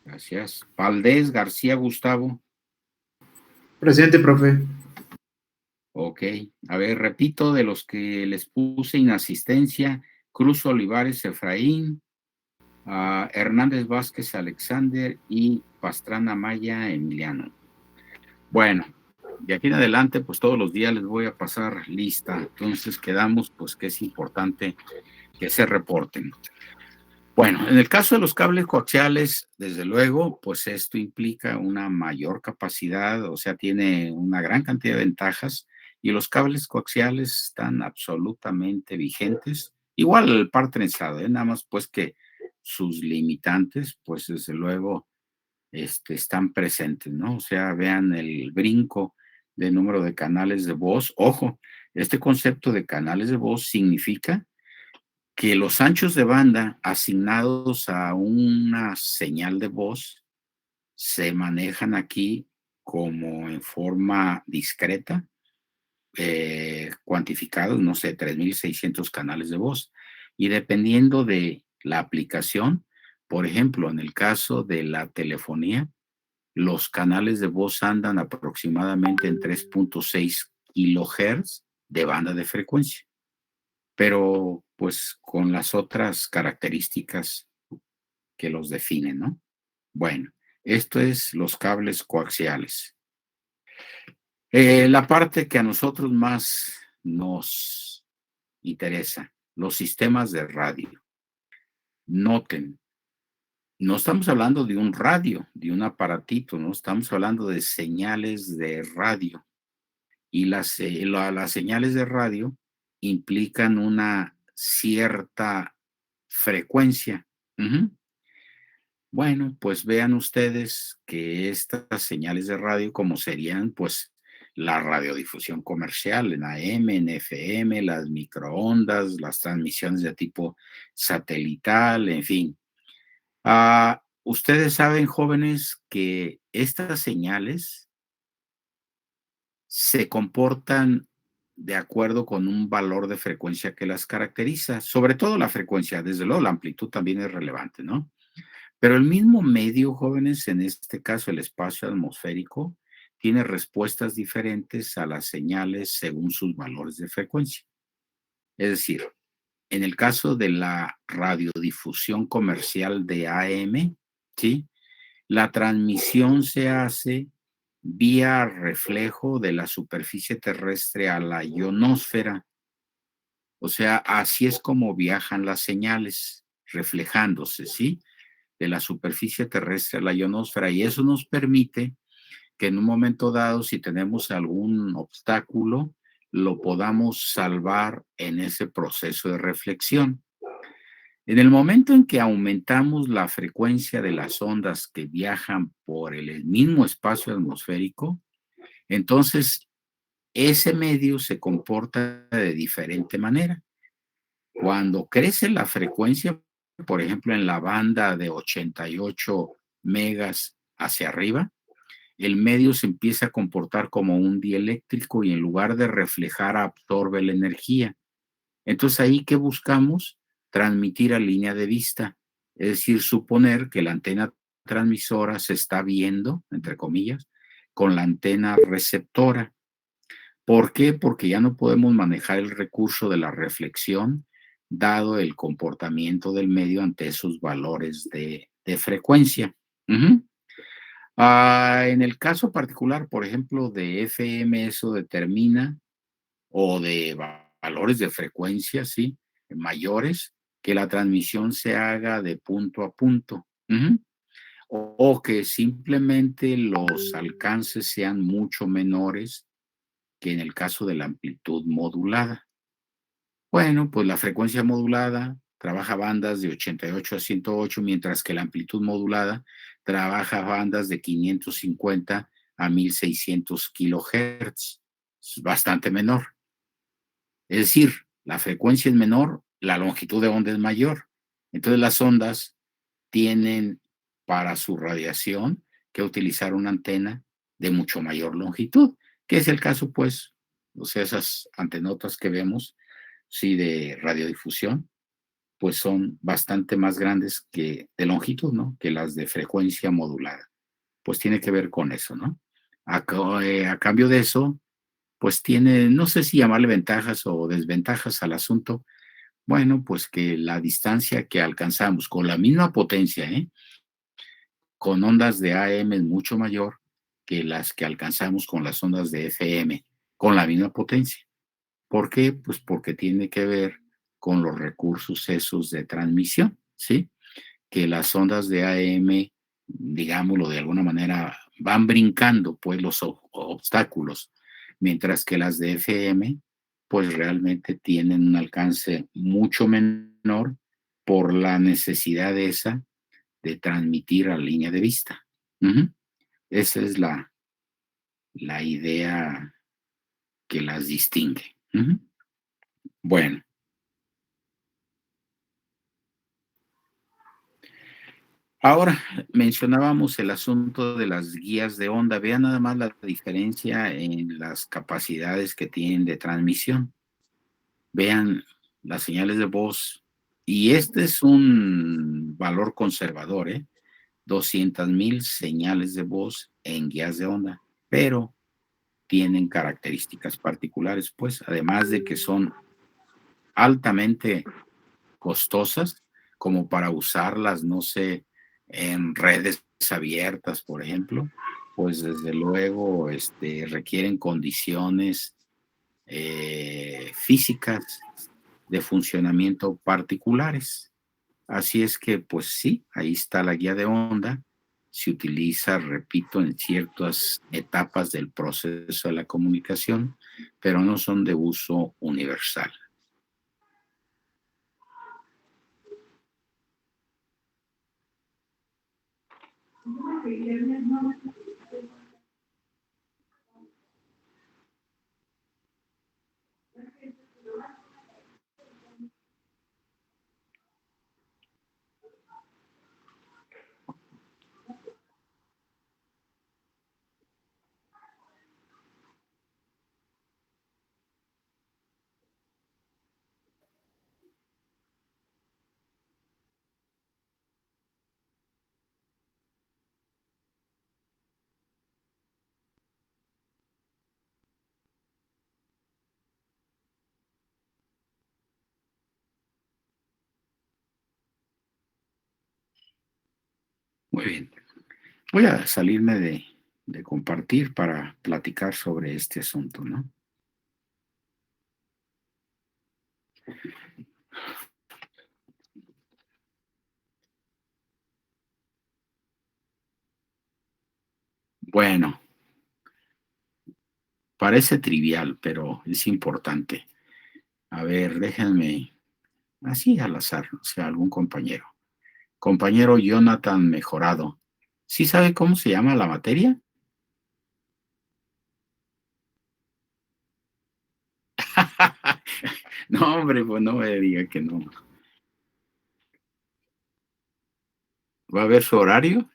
Gracias. Valdés García, Gustavo. Presente, profe. Ok. A ver, repito de los que les puse inasistencia. Cruz Olivares, Efraín. Hernández Vázquez, Alexander y Pastrana Maya, Emiliano. Bueno, de aquí en adelante, pues todos los días les voy a pasar lista. Entonces quedamos, pues que es importante que se reporten. Bueno, en el caso de los cables coaxiales, desde luego, pues esto implica una mayor capacidad, o sea, tiene una gran cantidad de ventajas y los cables coaxiales están absolutamente vigentes. Igual el par trenzado, nada más pues que sus limitantes, pues desde luego están presentes, ¿no? O sea, vean el brinco de número de canales de voz. Ojo, este concepto de canales de voz significa que los anchos de banda asignados a una señal de voz se manejan aquí como en forma discreta, cuantificados, no sé, 3.600 canales de voz. Y dependiendo de la aplicación, por ejemplo, en el caso de la telefonía, los canales de voz andan aproximadamente en 3.6 kilohertz de banda de frecuencia, pero pues con las otras características que los definen, ¿no? Bueno, esto es los cables coaxiales. La parte que a nosotros más nos interesa, los sistemas de radio. Noten, no estamos hablando de un radio, de un aparatito, no estamos hablando de señales de radio. Y las señales de radio implican una cierta frecuencia. Bueno, pues vean ustedes que estas señales de radio, como serían, pues, la radiodifusión comercial en AM, en FM, las microondas, las transmisiones de tipo satelital, en fin. Ustedes saben, jóvenes, que estas señales se comportan de acuerdo con un valor de frecuencia que las caracteriza, sobre todo la frecuencia, desde luego la amplitud también es relevante, ¿no? Pero el mismo medio, jóvenes, en este caso el espacio atmosférico, tiene respuestas diferentes a las señales según sus valores de frecuencia. Es decir, en el caso de la radiodifusión comercial de AM, ¿sí? La transmisión se hace vía reflejo de la superficie terrestre a la ionosfera. O sea, así es como viajan las señales, reflejándose, ¿sí? De la superficie terrestre a la ionosfera. Y eso nos permite que en un momento dado, si tenemos algún obstáculo, lo podamos salvar en ese proceso de reflexión. En el momento en que aumentamos la frecuencia de las ondas que viajan por el mismo espacio atmosférico, entonces ese medio se comporta de diferente manera. Cuando crece la frecuencia, por ejemplo, en la banda de 88 megas hacia arriba, el medio se empieza a comportar como un dieléctrico y en lugar de reflejar, absorbe la energía. Entonces ahí, ¿qué buscamos? Transmitir a línea de vista, es decir, suponer que la antena transmisora se está viendo, entre comillas, con la antena receptora. ¿Por qué? Porque ya no podemos manejar el recurso de la reflexión, dado el comportamiento del medio ante esos valores de frecuencia. En el caso particular, por ejemplo, de FM, eso determina, o de valores de frecuencia, ¿sí? Mayores, que la transmisión se haga de punto a punto. Ujú. O que simplemente los alcances sean mucho menores que en el caso de la amplitud modulada. Bueno, pues la frecuencia modulada trabaja bandas de 88 a 108, mientras que la amplitud modulada trabaja bandas de 550 a 1600 kilohertz. Es bastante menor. Es decir, la frecuencia es menor, la longitud de onda es mayor. Entonces las ondas tienen para su radiación que utilizar una antena de mucho mayor longitud, que es el caso, pues, o sea, esas antenotas que vemos, sí, de radiodifusión, pues son bastante más grandes que de longitud, ¿no? Que las de frecuencia modulada. Pues tiene que ver con eso, ¿no? A cambio de eso, pues tiene, no sé si llamarle ventajas o desventajas al asunto. Bueno, pues que la distancia que alcanzamos con la misma potencia, con ondas de AM es mucho mayor que las que alcanzamos con las ondas de FM, con la misma potencia. ¿Por qué? Pues porque tiene que ver con los recursos esos de transmisión, ¿sí? Que las ondas de AM, digámoslo de alguna manera, van brincando pues los obstáculos, mientras que las de FM, pues realmente tienen un alcance mucho menor por la necesidad esa de transmitir a línea de vista. Ujú. Esa es la idea que las distingue. Ujú. Bueno. Ahora mencionábamos el asunto de las guías de onda. Vean nada más la diferencia en las capacidades que tienen de transmisión. Vean las señales de voz. Y este es un valor conservador, 200,000 señales de voz en guías de onda. Pero tienen características particulares, pues, además de que son altamente costosas, como para usarlas, no sé, en redes abiertas, por ejemplo, pues desde luego requieren condiciones físicas de funcionamiento particulares. Así es que, pues sí, ahí está la guía de onda. Se utiliza, repito, en ciertas etapas del proceso de la comunicación, pero no son de uso universal. Muy bien. Voy a salirme de compartir para platicar sobre este asunto, ¿no? Bueno, parece trivial, pero es importante. A ver, déjenme, así al azar, o sea, algún compañero. Compañero Jonathan Mejorado. ¿Sí sabe cómo se llama la materia? No, hombre, pues no me diga que no. ¿Va a ver su horario?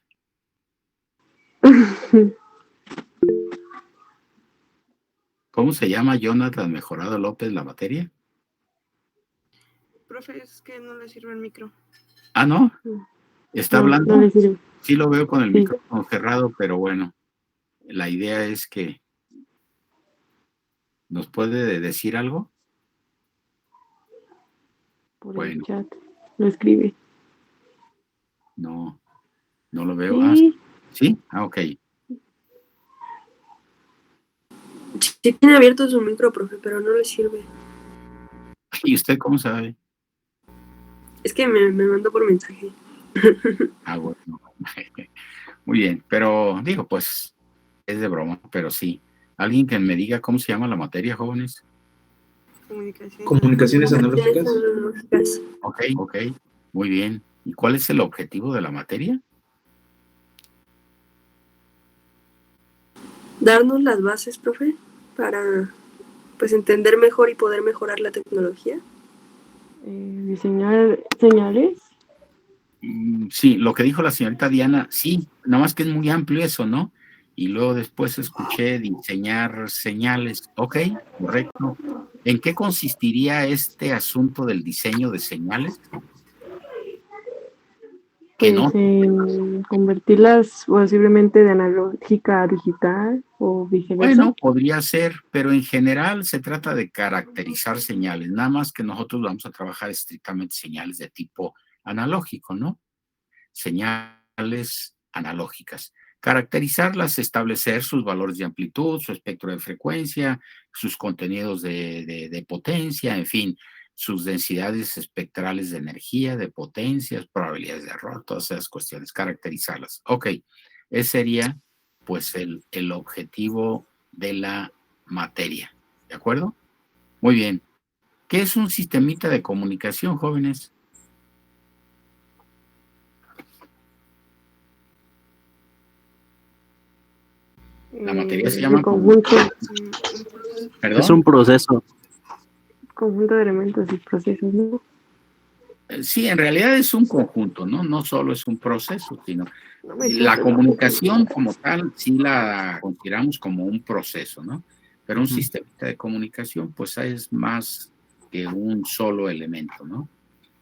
¿Cómo se llama Jonathan Mejorado López la materia? Profe, es que no le sirve el micro. Ah, ¿no? ¿Está No, hablando? no le sirve. Sí lo veo con el Sí. micrófono cerrado, pero bueno, la idea es que ¿nos puede decir algo? Por Bueno. el chat. Lo escribe. No lo veo. Sí. ¿Sí? Ah, ok. Sí tiene abierto su micro, profe, pero no le sirve. ¿Y usted cómo sabe? Es que me mandó por mensaje. Ah, bueno. Muy bien, pero digo, pues, es de broma, pero sí. ¿Alguien que me diga cómo se llama la materia, jóvenes? Comunicaciones analógicas. Ok, muy bien. ¿Y cuál es el objetivo de la materia? Darnos las bases, profe, para pues entender mejor y poder mejorar la tecnología. Diseñar señales. Sí, lo que dijo la señorita Diana, sí, nada más que es muy amplio eso, ¿no? Y luego después escuché diseñar señales. Ok, correcto. ¿En qué consistiría este asunto del diseño de señales? Que Pues no, en convertirlas posiblemente de analógica a digital o viceversa. bueno, podría ser, pero en general se trata de caracterizar señales, nada más que nosotros vamos a trabajar estrictamente señales de tipo analógico, ¿no? Señales analógicas. Caracterizarlas, establecer sus valores de amplitud, su espectro de frecuencia, sus contenidos de potencia, en fin, sus densidades espectrales de energía, de potencias, probabilidades de error, todas esas cuestiones, caracterizarlas. Ok, ese sería pues el objetivo de la materia, ¿de acuerdo? Muy bien. ¿Qué es un sistemita de comunicación, jóvenes? La materia se llama el conjunto. ¿Perdón? Es un proceso. Conjunto de elementos y procesos, ¿no? Sí, en realidad es un conjunto, ¿no? No solo es un proceso, sino la comunicación como tal, sí la consideramos como un proceso, ¿no? Pero un sistema de comunicación, pues es más que un solo elemento, ¿no?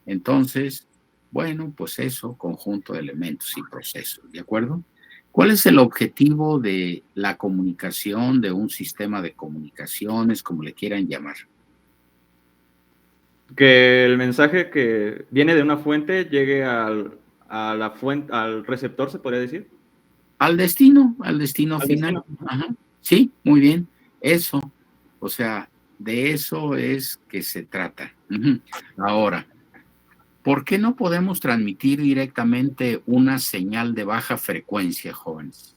Entonces, bueno, pues eso, conjunto de elementos y procesos, ¿de acuerdo? ¿Cuál es el objetivo de la comunicación, de un sistema de comunicaciones, como le quieran llamar? Que el mensaje que viene de una fuente llegue a la fuente, al receptor, ¿se podría decir? Al destino final. Ajá. Sí, muy bien. Eso, o sea, de eso es que se trata. Ahora, ¿por qué no podemos transmitir directamente una señal de baja frecuencia, jóvenes?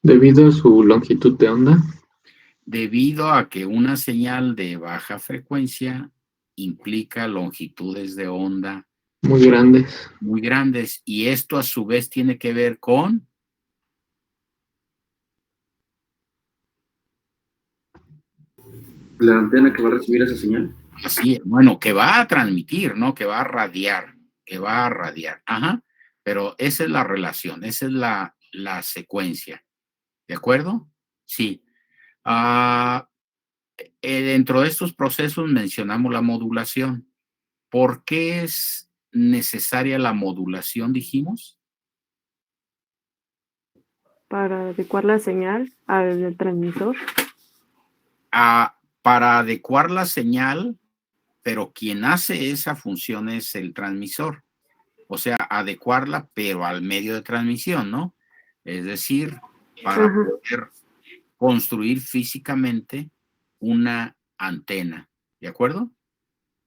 Debido a su longitud de onda. Debido a que una señal de baja frecuencia implica longitudes de onda Muy grandes. muy grandes, y esto a su vez tiene que ver con La antena que va a recibir esa señal. así, bueno, que va a transmitir, ¿no? Que va a radiar, Ajá, pero esa es la relación, esa es la secuencia, ¿de acuerdo? Sí. Dentro de estos procesos mencionamos la modulación. ¿Por qué es necesaria la modulación, dijimos? Para adecuar la señal al transmisor. Para adecuar la señal, pero quien hace esa función es el transmisor. O sea, adecuarla, pero al medio de transmisión, ¿no? Es decir, para poder construir físicamente una antena, ¿de acuerdo?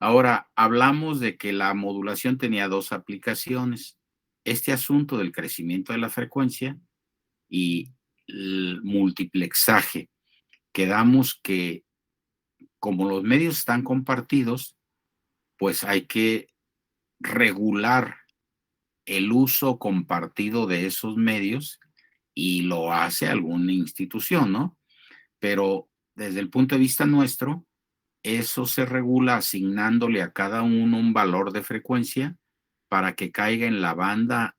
Ahora, hablamos de que la modulación tenía dos aplicaciones. Este asunto del crecimiento de la frecuencia y el multiplexaje. Quedamos que como los medios están compartidos, pues hay que regular el uso compartido de esos medios y lo hace alguna institución, ¿no? Pero desde el punto de vista nuestro, eso se regula asignándole a cada uno un valor de frecuencia para que caiga en la banda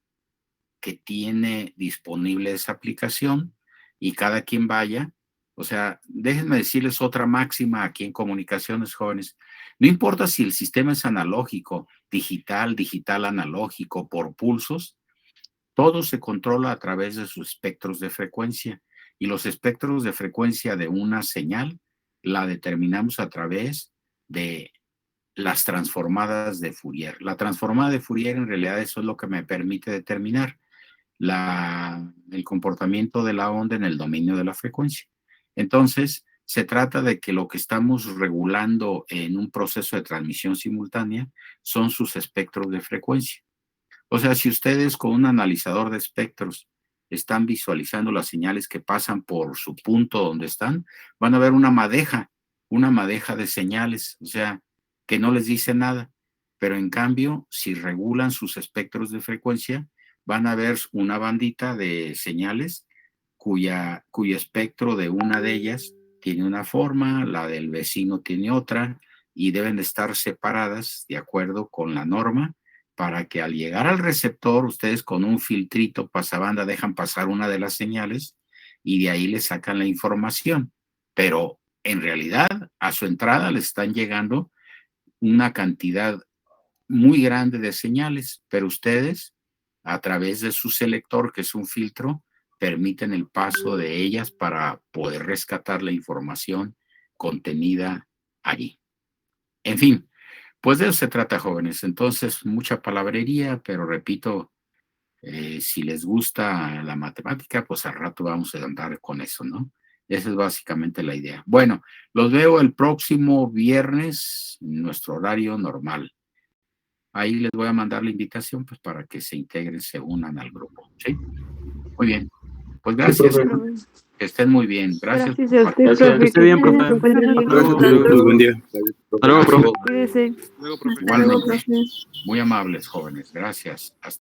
que tiene disponible esa aplicación y cada quien vaya. O sea, déjenme decirles otra máxima aquí en comunicaciones, jóvenes. No importa si el sistema es analógico, digital, analógico, por pulsos, todo se controla a través de sus espectros de frecuencia. Y los espectros de frecuencia de una señal la determinamos a través de las transformadas de Fourier. La transformada de Fourier en realidad eso es lo que me permite determinar el comportamiento de la onda en el dominio de la frecuencia. Entonces, se trata de que lo que estamos regulando en un proceso de transmisión simultánea son sus espectros de frecuencia. O sea, si ustedes con un analizador de espectros están visualizando las señales que pasan por su punto donde están, van a ver una madeja de señales, o sea, que no les dice nada. Pero en cambio, si regulan sus espectros de frecuencia, van a ver una bandita de señales cuyo espectro de una de ellas tiene una forma, la del vecino tiene otra, y deben de estar separadas de acuerdo con la norma para que al llegar al receptor, ustedes con un filtrito pasabanda dejan pasar una de las señales y de ahí le sacan la información. Pero en realidad a su entrada le están llegando una cantidad muy grande de señales, pero ustedes a través de su selector, que es un filtro, permiten el paso de ellas para poder rescatar la información contenida allí. En fin, pues de eso se trata, jóvenes. Entonces, mucha palabrería, pero repito, si les gusta la matemática, pues al rato vamos a andar con eso, ¿no? Esa es básicamente la idea. Bueno, los veo el próximo viernes en nuestro horario normal. Ahí les voy a mandar la invitación pues para que se integren, se unan al grupo. ¿Sí? Muy bien. Pues gracias. Que estén muy bien. Gracias. Gracias a usted, Gracias. profe. Que esté bien, Que se profe. encuentre bien. Muy buen día. Hasta luego, profe. Cuídese. Igualmente. Muy amables, jóvenes. Gracias. Hasta